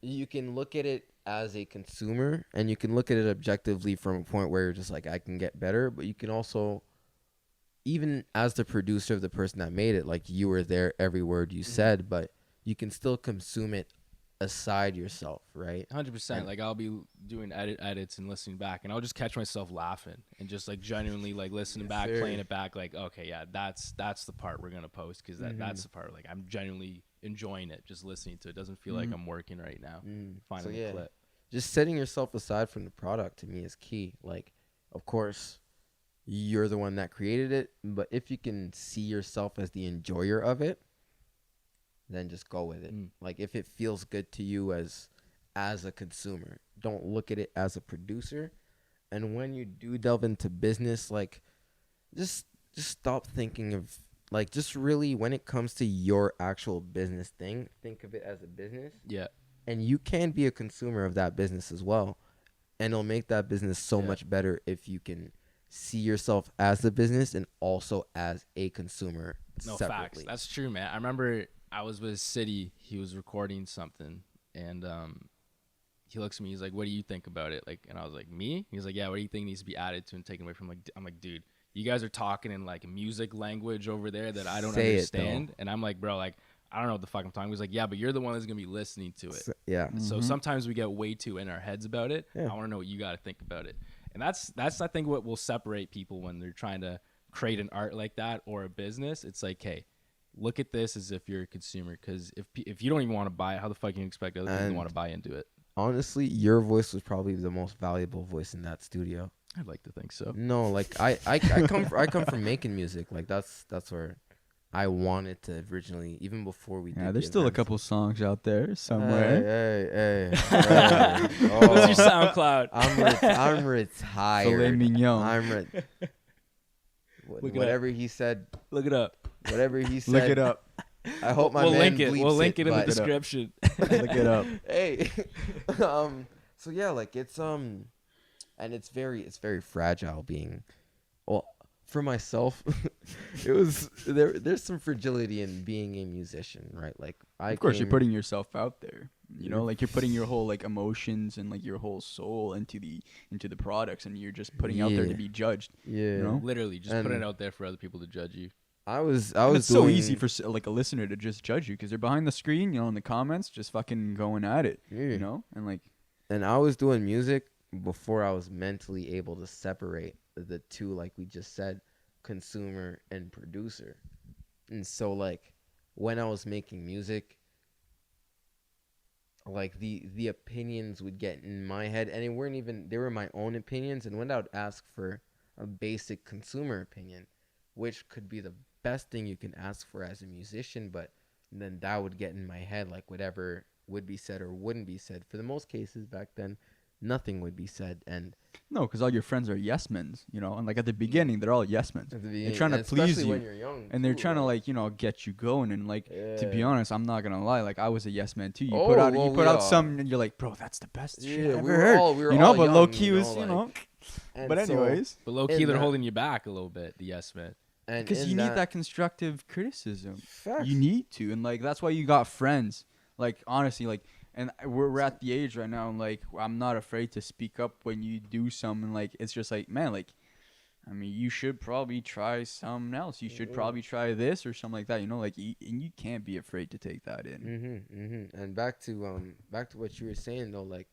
You can look at it as a consumer, and you can look at it objectively from a point where you're just like, I can get better. But you can also, even as the producer of the person that made it, like you were there every word you said, but you can still consume it aside yourself, right? 100%. Like I'll be doing edits and listening back, and I'll just catch myself laughing and just like genuinely like listening back, playing it back. Like, okay, yeah, that's the part we're gonna post because that's the part like I'm genuinely enjoying it, just listening to it. Doesn't feel like I'm working right now. Finding the clip. Just setting yourself aside from the product to me is key. Like, of course, you're the one that created it, but if you can see yourself as the enjoyer of it, then just go with it. Like if it feels good to you as a consumer, don't look at it as a producer. And when you do delve into business, like just stop thinking of like, just really when it comes to your actual business thing, think of it as a business. Yeah. And you can be a consumer of that business as well. And it'll make that business so much better if you can see yourself as a business and also as a consumer separately. Facts. That's true, man. I remember I was with City. He was recording something, and he looks at me. He's like, "What do you think about it?" Like, and I was like, "Me?" He's like, "Yeah. What do you think needs to be added to and taken away from?" Like, I'm like, "Dude, you guys are talking in like music language over there that I don't understand." And I'm like, "Bro, like, I don't know what the fuck I'm talking." He's like, "Yeah, but you're the one that's gonna be listening to it." So sometimes we get way too in our heads about it. I want to know what you got to think about it, and that's I think what will separate people when they're trying to create an art like that or a business. It's like, hey, look at this as if you're a consumer, because if you don't even want to buy it, how the fuck can you expect other people to want to buy into it? Honestly, your voice was probably the most valuable voice in that studio. I'd like to think so. No, like I come from making music. Like that's where I wanted to originally, even before we did. Yeah, there's still a couple songs out there somewhere. Hey. What's your SoundCloud? I'm retired. Filet mignon. Whatever he said. Look it up. Whatever he said. Look it up. I hope my man bleeps it. We'll link it in the description. Look it up. Hey. So yeah, like it's and it's very fragile being, well, for myself, it was there's some fragility in being a musician, right? Like of course you're putting yourself out there, you know, like you're putting your whole like emotions and like your whole soul into the products, and you're just putting out there to be judged. Yeah, you know? Literally just put it out there for other people to judge you. I was it's so easy for like a listener to just judge you because they're behind the screen, you know, in the comments, just fucking going at it, you know, and like. And I was doing music before I was mentally able to separate the two, like we just said, consumer and producer. And so like when I was making music, like the opinions would get in my head, and they were my own opinions. And when I would ask for a basic consumer opinion, which could be the best thing you can ask for as a musician, but then that would get in my head, like whatever would be said or wouldn't be said. For the most cases back then, nothing would be said. And No, because all your friends are yes men, you know, and like at the beginning, they're all yes men. They're trying to especially please you, when you're young, and they're too, trying to right? like, you know, get you going. And like, to be Yeah. honest, I'm not gonna lie, like I was a yes man too. You Oh, put out well, you we put out are. some, and you're like, bro, that's the best shit Yeah, I've we ever were heard. all- we were you know, all but young, low key you know, was, you know. like- And But so- anyways, But low key, in they're that- holding you back a little bit. The yes man. and because in you need that constructive criticism. facts. You need to, and like that's why you got friends. Like honestly, like, and we're at the age right now, and like I'm not afraid to speak up when you do something. Like it's just like, man, like, I mean, you should probably try something else. You should probably try this or something like that. You know, like, and you can't be afraid to take that in. And back to what you were saying though, like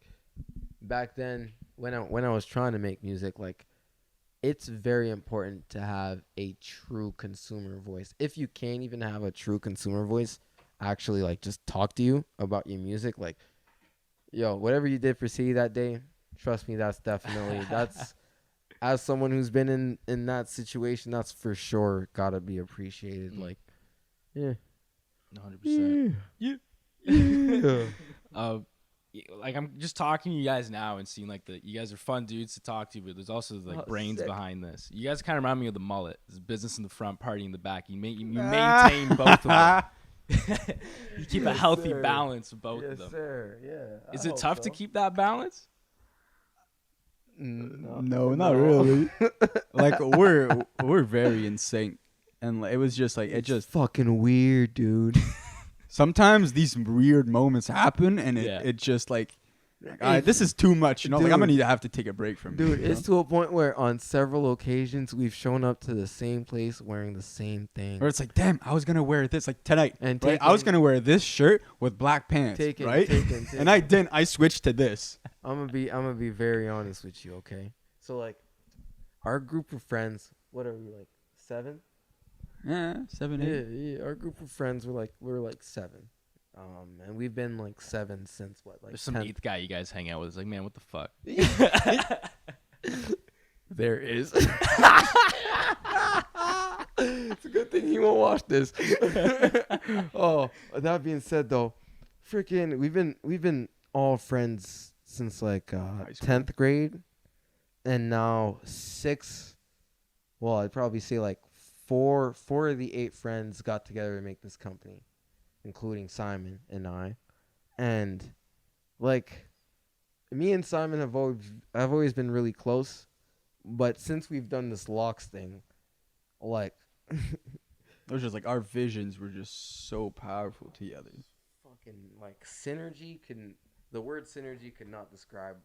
back then when I was trying to make music, like it's very important to have a true consumer voice. If you can't even have a true consumer voice, actually like just talk to you about your music, like, yo, whatever you did for City that day, trust me, that's definitely that's as someone who's been in that situation, that's for sure gotta be appreciated. Like, yeah. 100%. Yeah. Like I'm just talking to you guys now and seeing like you guys are fun dudes to talk to, but there's also like brains sick. behind this. You guys kind of remind me of the mullet. There's business in the front, party in the back. You maintain both of them. You keep a healthy sir. balance of both of Yes, them. sir. Yeah. Is it tough to keep that balance? No, not really. Like we're very in sync, and like, it was just like it just fucking weird, dude. sometimes these weird moments happen, and it just like, all right, this is too much. You know, like I'm gonna have to take a break from Dude, you know? it's to a point where on several occasions we've shown up to the same place wearing the same thing. Or it's like, damn, I was gonna wear this like tonight, And right? I was gonna wear this shirt with black pants, right? And I didn't. I switched to this. I'm gonna be very honest with you, okay? So like, our group of friends, what are we, like 7? Yeah, 7, 8. Yeah. Our group of friends we're like 7, and we've been like 7 since what, like There's some 10th. 8th guy you guys hang out with. It's like, man, what the fuck? There is. It's a good thing he won't watch this. Oh, that being said though, freaking we've been all friends since like school. 10th grade, and now 6. Well, I'd probably say like four of the 8 friends got together to make this company, including Simon and I. And like, me and Simon have always been really close, but since we've done this locks thing, like It was just like our visions were just so powerful together. fucking like synergy the word synergy could not describe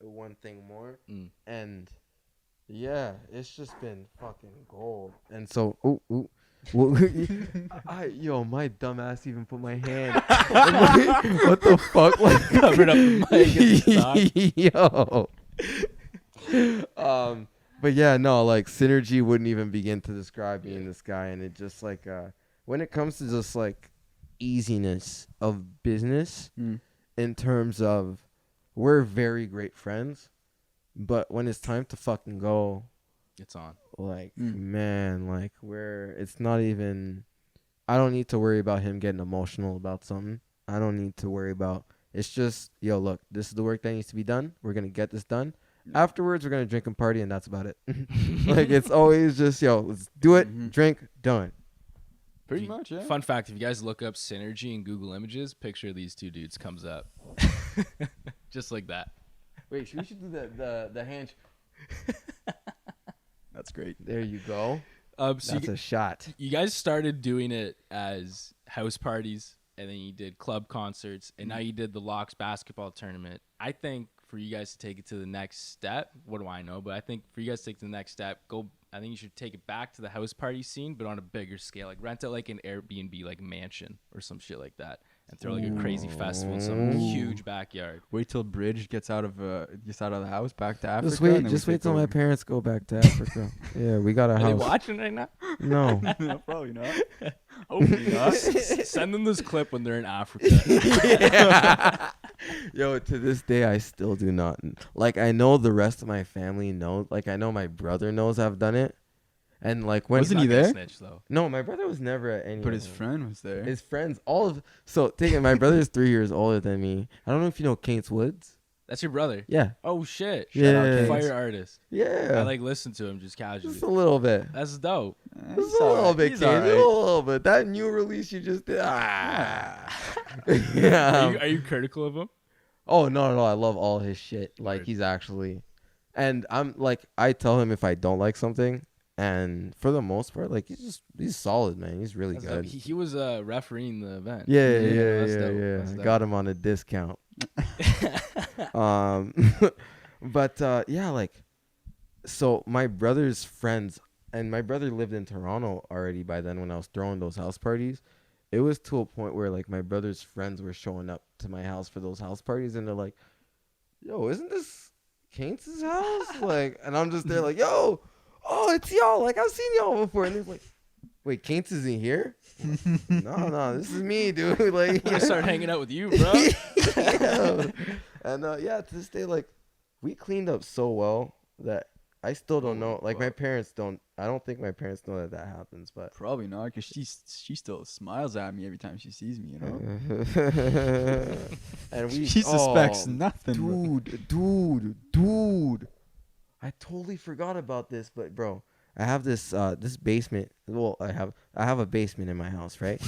one thing more. And yeah, it's just been fucking gold. And so yo, my dumbass even put my hand. What the fuck? Like, Covered up the mic. Yo. But yeah, no, like synergy wouldn't even begin to describe me and this guy. And it just like when it comes to just like easiness of business, in terms of we're very great friends, but when it's time to fucking go, It's on. like man, like it's not even, I don't need to worry about him getting emotional about something. I don't need to worry about, it's just, yo, look, this is the work that needs to be done. We're gonna get this done. Afterwards, we're gonna drink and party, and that's about it. Like, it's always just, yo, let's do it, drink, done. Pretty much, yeah. Fun fact: if you guys look up synergy in Google Images, picture of these two dudes comes up, just like that. Wait, we should do the hand. That's great. There you go. So That's a shot. you guys started doing it as house parties, and then you did club concerts, and now you did the Locks basketball tournament. I think for you guys to take it to the next step, what do I know? But I think for you guys to take it to the next step, I think you should take it back to the house party scene, but on a bigger scale. Like rent out like an Airbnb, like mansion or some shit like that, and throw like a crazy festival in some huge backyard. Wait till Bridge gets out of the house back to Africa. Just and wait, then just we wait take till my over. parents go back to Africa. Yeah, we got a Are they house. watching right now? No. No, probably not. Hopefully not. Send them this clip when they're in Africa. Yeah. Yo, to this day, I still do not. Like, I know the rest of my family knows. Like, I know my brother knows I've done it. And, like, when... Wasn't he Not gonna there? Snitch, though. No, my brother was never at any But of his them. friend was there. His friends, all of... So, take it, my brother is 3 years older than me. I don't know if you know Kate's Woods. That's your brother. Yeah. Oh shit! Yeah. Shout out Fire artist. Yeah. I like listen to him just casually. Just a little bit. That's dope. Just a little bit, He's Kate. alright. A little bit. That new release you just did. Yeah. Are you critical of him? Oh, no. I love all his shit. Like, Word. he's actually... And I'm, like, I tell him if I don't like something. And for the most part, like, he's solid, man. He's really That's good. dope. He was refereeing the event. Yeah. That's dope. That's dope. Got him on a discount. But yeah, like, so my brother's friends, and my brother lived in Toronto already by then when I was throwing those house parties. It was to a point where, like, my brother's friends were showing up to my house for those house parties, and they're like, yo, isn't this Kane's house? Like, and I'm just there like, yo, oh, it's y'all. Like, I've seen y'all before. And they're like, wait, Kane's isn't here? No, this is me, dude. Like, I'm gonna start hanging out with you, bro. Yeah. And yeah, to this day, like, we cleaned up so well that I still don't know. Like, my parents don't. I don't think my parents know that happens. But Probably not, because she still smiles at me every time she sees me, you know? and we. She suspects nothing. Dude. I totally forgot about this, but bro, I have this this basement. Well, I have a basement in my house, right?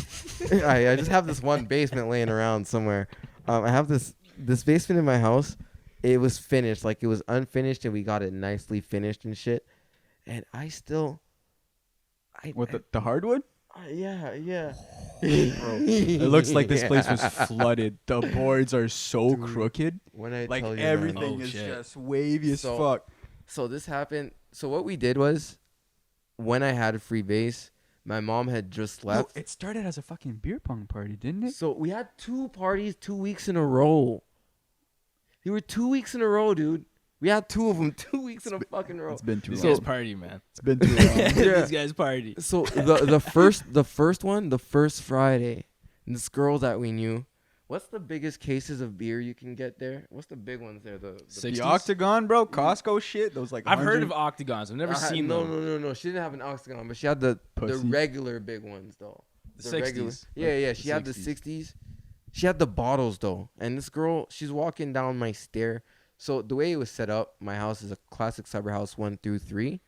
I just have this one basement laying around somewhere. I have this basement in my house. It was finished, like, it was unfinished, and we got it nicely finished and shit. And I still, What, the hardwood? yeah. It looks like this place was flooded. The boards are so crooked. When I Like, tell you, everything Oh, is shit. just wavy as So- fuck. So this happened. So what we did was, when I had a free base, my mom had just No, left. it started as a fucking beer pong party, didn't it? So we had 2 parties 2 weeks in a row. They were 2 weeks in a row, dude. We had 2 of them 2 weeks in a fucking row. It's been too These long. guys party, man. It's been too long. Yeah. These guys party. So the first Friday, this girl that we knew. What's the biggest cases of beer you can get there? What's the big ones there? The 60s? The Octagon, bro. Costco shit. Those like I've heard 100 of octagons. I've never seen no, them. No. She didn't have an octagon, but she had the Pussy. regular big ones though. The regular. 60s. Yeah. She the had the 60s. 60s. She had the bottles though, and this girl, she's walking down my stair. So the way it was set up, my house is a classic cyber house 1 through 3.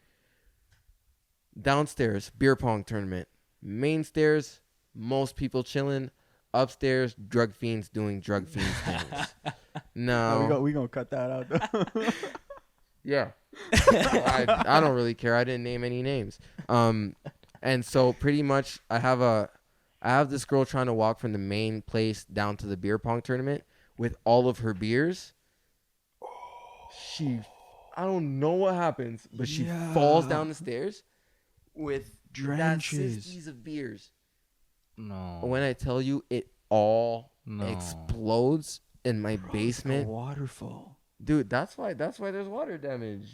Downstairs, beer pong tournament. Main stairs, most people chilling. Upstairs, drug fiends doing drug fiends things. No. we gonna cut that out though. Yeah. I don't really care. I didn't name any names. And so pretty much I have this girl trying to walk from the main place down to the beer pong tournament with all of her beers. I don't know what happens, but she falls down the stairs with that Drenches. 60s of beers. No. When I tell you, it all No. explodes in my Bro, basement. It's like a waterfall. Dude, that's why there's water damage.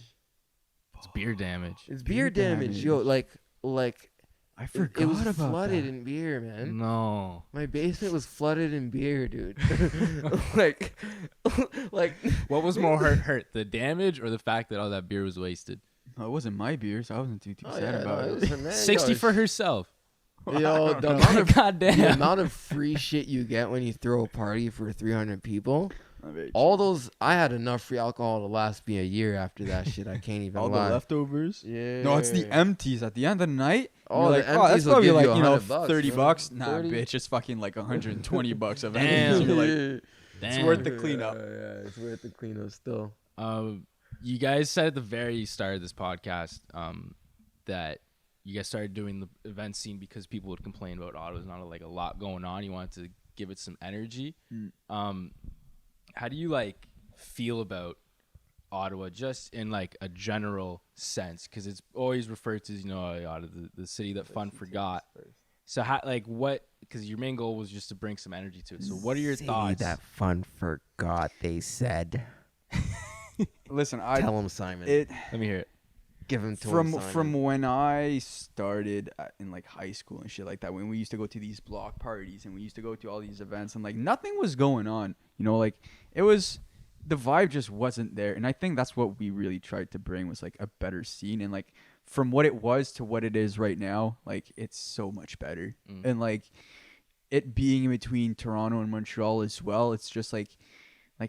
It's beer damage. It's Beer beer damage. Yo, damage. like I it forgot was about flooded that. in beer, man. No. My basement was flooded in beer, dude. like What was more hurt, the damage or the fact that all that beer was wasted? No, it wasn't my beer, so I wasn't too Oh, sad yeah, about no, it. was her, man. 60 Yo, for herself. Yo, the amount of Goddamn. the amount of free shit you get when you throw a party for 300 people. Not very All cheap. those, I had enough free alcohol to last me a year after that shit. I can't even all lie. the leftovers. Yeah. No, it's the empties at the end of the night. Oh, You're the like, empties that's will probably give like, you you know, $100, 30 bro. bucks. Nah, 30? bitch, it's fucking like 120 bucks of Damn. empties. You're like, Damn. it's worth the cleanup. Yeah, it's worth the cleanup still. You guys said at the very start of this podcast that you guys started doing the event scene because people would complain about Ottawa. There's not like a lot going on. You wanted to give it some energy. How do you like feel about Ottawa just in like a general sense? Because it's always referred to as, you know, Ottawa, the city that fun forgot. So how, like, what, because your main goal was just to bring some energy to it. So what are your thoughts? That fun forgot, they said. Listen, Tell him, Simon. it Let me hear it. Give him from when I started in like high school and shit like that, when we used to go to these block parties and we used to go to all these events and like nothing was going on, you know, like it was, the vibe just wasn't there. And I think that's what we really tried to bring, was like a better scene. And like from what it was to what it is right now, like it's so much better. And like it being in between Toronto and Montreal as well, it's just like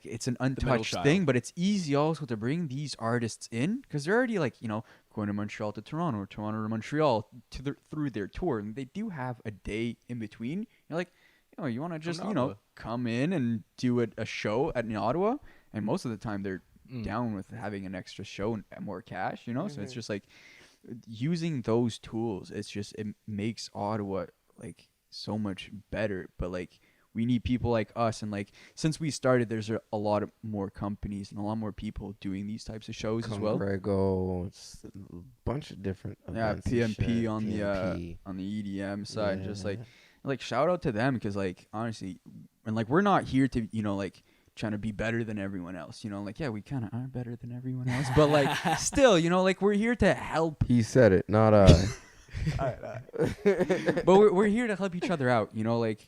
it's an untouched thing, but it's easy also to bring these artists in because they're already like, you know, going to Montreal to Toronto or Toronto to Montreal through their tour, and they do have a day in between. You're like, you know, you want to just, you know, come in and do a show in Ottawa, and most of the time they're down with having an extra show and more cash, you know. So it's just like using those tools. It's just, it makes Ottawa like so much better, but like we need people like us, and like since we started, there's a lot of more companies and a lot more people doing these types of shows as well. It's a bunch of different events. PMP on the EDM side, just like shout out to them, because like honestly, and like we're not here to, you know, like trying to be better than everyone else, you know, like yeah, we kind of are better than everyone else, but like still, you know, like we're here to help. He said it, not but we're here to help each other out, you know, like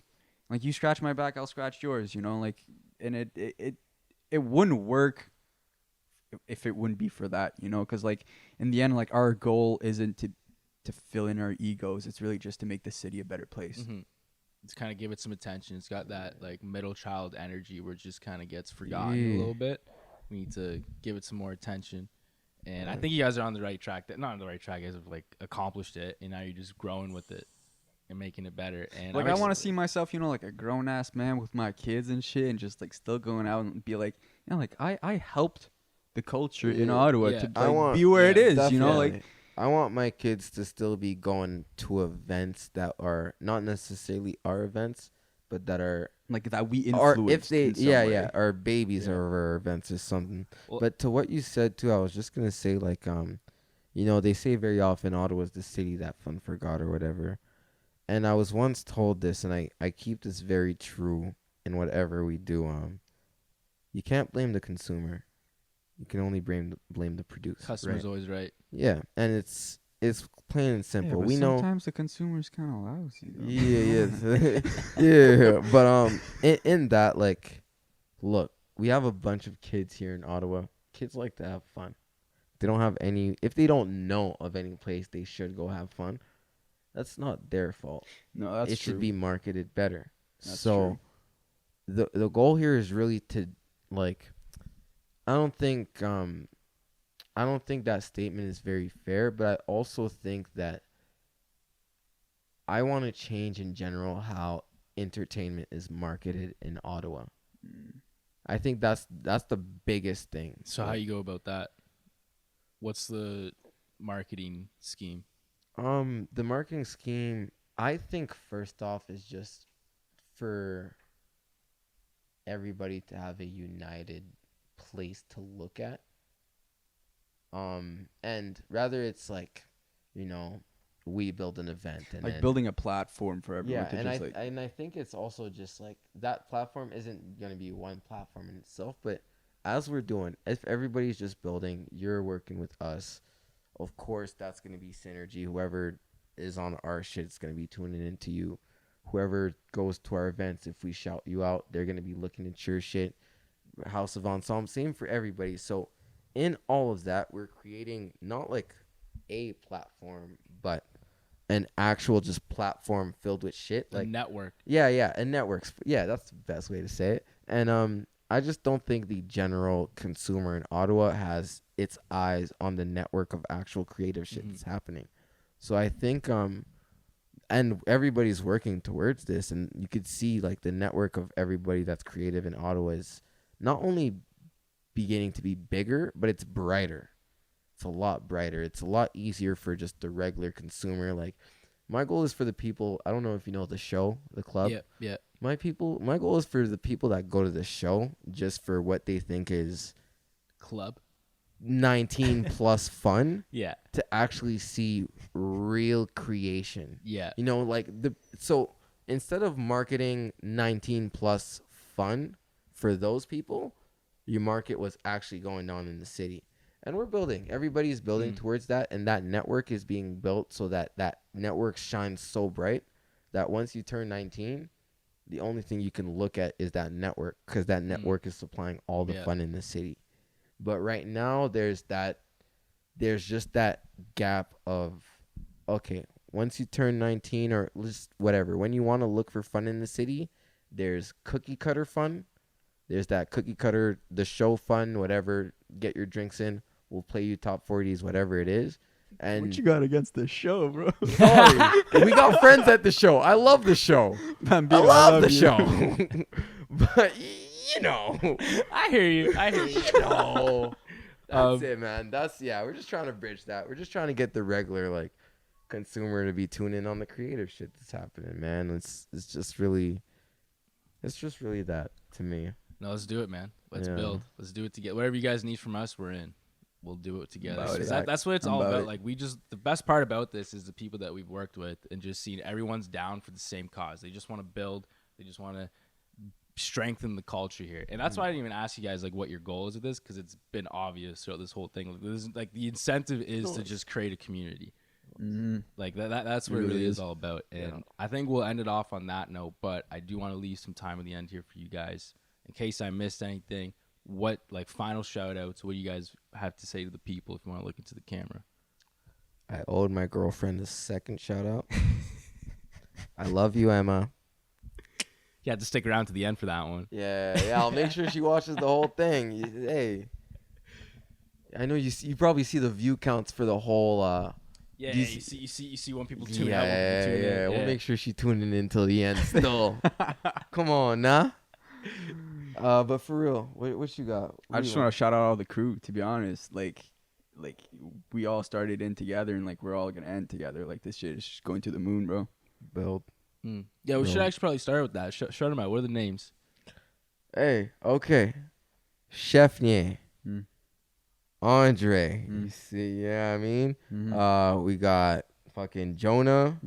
you scratch my back, I'll scratch yours, you know, like, and it wouldn't work if it wouldn't be for that, you know, because like in the end, like our goal isn't to fill in our egos. It's really just to make the city a better place. It's kind of give it some attention. It's got that like middle child energy where it just kind of gets forgotten a little bit. We need to give it some more attention. And I think you guys are on the right track. Not on the right track. You guys have like accomplished it, and now you're just growing with it and making it better. And like I want to see myself, you know, like a grown ass man with my kids and shit, and just like still going out and be like, you know, like I helped the culture in Ottawa to like, be where it is, definitely. You know, like I want my kids to still be going to events that are not necessarily our events, but that are like that we influence. Or if they, our babies are our events or something. Well, but to what you said too, I was just gonna say like, you know, they say very often Ottawa's the city that fun forgot or whatever. And I was once told this, and I keep this very true in whatever we do. You can't blame the consumer. You can only blame the producer. Customer's always right. Yeah, and it's plain and simple. Yeah, we know sometimes the consumer's kind of lousy. Though. Yeah, yeah. But in that, like, look, we have a bunch of kids here in Ottawa. Kids like to have fun. They don't have any. If they don't know of any place they should go have fun, that's not their fault. No, that's true. It should be marketed better. That's so, true. The goal here is really to, like, I don't think that statement is very fair, but I also think that I want to change in general how entertainment is marketed in Ottawa. I think that's the biggest thing. So how you go about that? What's the marketing scheme? The marketing scheme, I think first off is just for everybody to have a united place to look at. And rather it's like, you know, we build an event and like building a platform for everyone. Yeah, and I think it's also just like that platform isn't gonna be one platform in itself, but as we're doing, if everybody's just building, you're working with us, of course that's gonna be synergy. Whoever is on our shit is gonna be tuning into you. Whoever goes to our events, if we shout you out, they're gonna be looking at your shit. House of Ensemble, same for everybody. So in all of that, we're creating not like a platform, but an actual just platform filled with shit, like a network. Yeah, a network. Yeah, that's the best way to say it. And I just don't think the general consumer in Ottawa has its eyes on the network of actual creative shit that's happening. So I think and everybody's working towards this, and you could see like the network of everybody that's creative in Ottawa is not only beginning to be bigger, but it's brighter. It's a lot brighter. It's a lot easier for just the regular consumer. Like, my goal is for the people, I don't know if you know the show, the club. Yeah. My goal is for the people that go to the show just for what they think is club 19 plus fun. Yeah. To actually see real creation. Yeah. You know, like so instead of marketing 19 plus fun for those people, your market was actually going on in the city. And we're building. Everybody's building towards that, and that network is being built so that that network shines so bright that once you turn 19, the only thing you can look at is that network, because that network is supplying all the fun in the city. But right now, there's just that gap of, okay, once you turn 19 or just whatever, when you want to look for fun in the city, there's cookie cutter fun. There's that cookie cutter, the show fun, whatever, get your drinks in. We'll play you top 40s, whatever it is. And What you got against the show, bro? sorry, we got friends at the show. I love the show. I love the show. But, you know. I hear you. You know. That's it, man. We're just trying to bridge that. We're just trying to get the regular, like, consumer to be tuned in on the creative shit that's happening, man. It's just really that to me. No, let's do it, man. Let's build. Let's do it together. Whatever you guys need from us, we're in. We'll do it together. That's what it's all about. Like, the best part about this is the people that we've worked with and just seen everyone's down for the same cause. They just want to build. They just want to strengthen the culture here. And that's why I didn't even ask you guys, like, what your goal is with this, because it's been obvious throughout this whole thing. Like, the incentive is to just create a community. Like, that's what it really is all about. And I think we'll end it off on that note, but I do want to leave some time at the end here for you guys. In case I missed anything, what, like, final shout-outs, what do you guys have to say to the people if you want to look into the camera? I owed my girlfriend a second shout-out. I love you, Emma. You had to stick around to the end for that one. Yeah, I'll make sure she watches the whole thing. Hey, I know you probably see the view counts for the whole... you see when people tune out. Yeah. We'll make sure she tuning in until the end still. Come on, nah. But for real, what you got? I just want to shout out all the crew, to be honest. Like we all started in together, and, like, we're all going to end together. Like, this shit is just going to the moon, bro. Build. Yeah, we should actually probably start with that. Shout them out. What are the names? Hey, okay. Chef Nye. Andre. You see, yeah, I mean? We got fucking Jonah,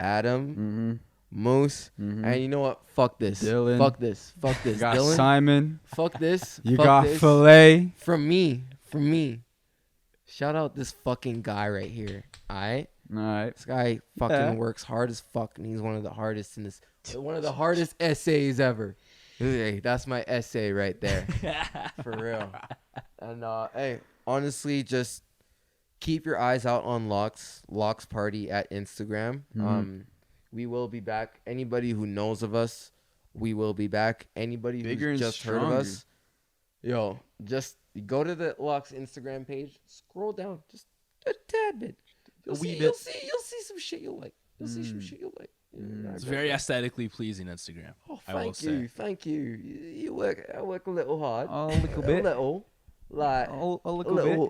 Adam, Moose, and you know what? Fuck this. Dylan. Fuck this. You got Dylan. Simon. Fuck this. You Fuck got this. Filet. From me. Shout out this fucking guy right here. All right? All right. This guy fucking works hard as fuck, and he's one of the hardest essays ever. Hey, that's my essay right there. For real. And hey, honestly, just keep your eyes out on Locks Party at Instagram. We will be back. Anybody who knows of us, we will be back. Anybody who's just heard of us, yo, just go to the Locks Instagram page, scroll down just a tad bit. You'll see some shit you'll like. It's very aesthetically pleasing Instagram. Oh, thank you. You work. I work a little hard. A little bit.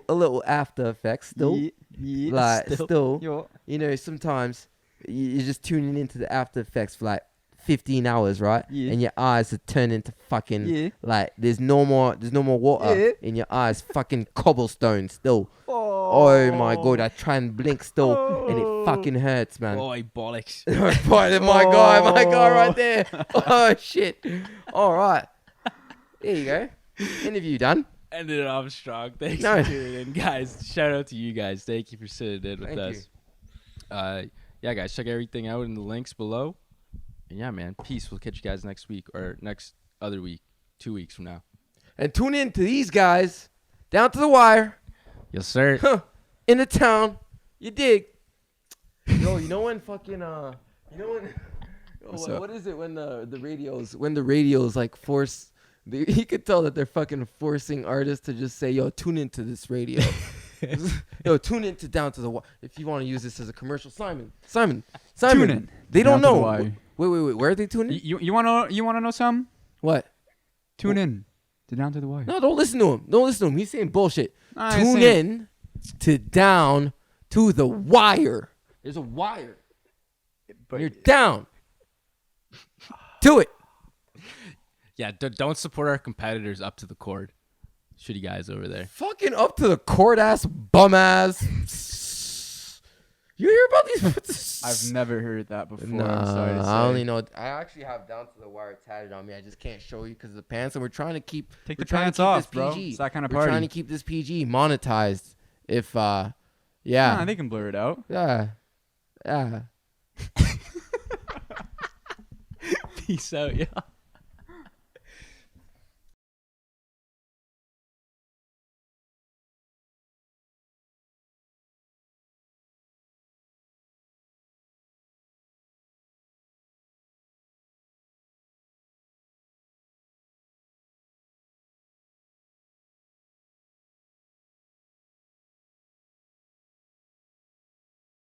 A little After Effects still. Yeah. Like still. You know, sometimes you're just tuning into the After Effects for like 15 hours, right? Yeah. And your eyes are turning into fucking like there's no more water in your eyes. Fucking cobblestone still. Oh my god, I try and blink still and it fucking hurts, man. Oh, bollocks. my guy right there. Oh shit. All right. There you go. Interview done. Ended it off strong. Thanks for tuning in, guys. Shout out to you guys. Thank you for sitting in with us. Yeah, guys, check everything out in the links below. And yeah, man, peace. We'll catch you guys next week or next other week, 2 weeks from now. And tune in to these guys down to the wire. Yes, sir. In the town. You dig? Yo, you know when fucking what is it when the radios like force you could tell that they're fucking forcing artists to just say, yo, tune into this radio. Yo, tune into Down to the Wire. If you want to use this as a commercial, Simon. Tune in. They don't know. Wait. Where are they tuning? You want to know something? What? Tune in to Down to the Wire. No, don't listen to him. He's saying bullshit. Tune in to Down to the Wire. There's a wire. But you're down to it. Yeah, don't support our competitors up to the cord. Shitty guys over there. Fucking up to the court ass, bum ass. You hear about these? I've never heard that before. Nah, I'm sorry to say. I only know. I actually have Down to the Wire tatted on me. I just can't show you because of the pants, and we're trying to keep. Take we're the trying pants to keep off, this bro. PG. It's that kind of We're party. trying to keep this PG monetized. If yeah, Nah, they can blur it out. yeah. Peace out, yeah.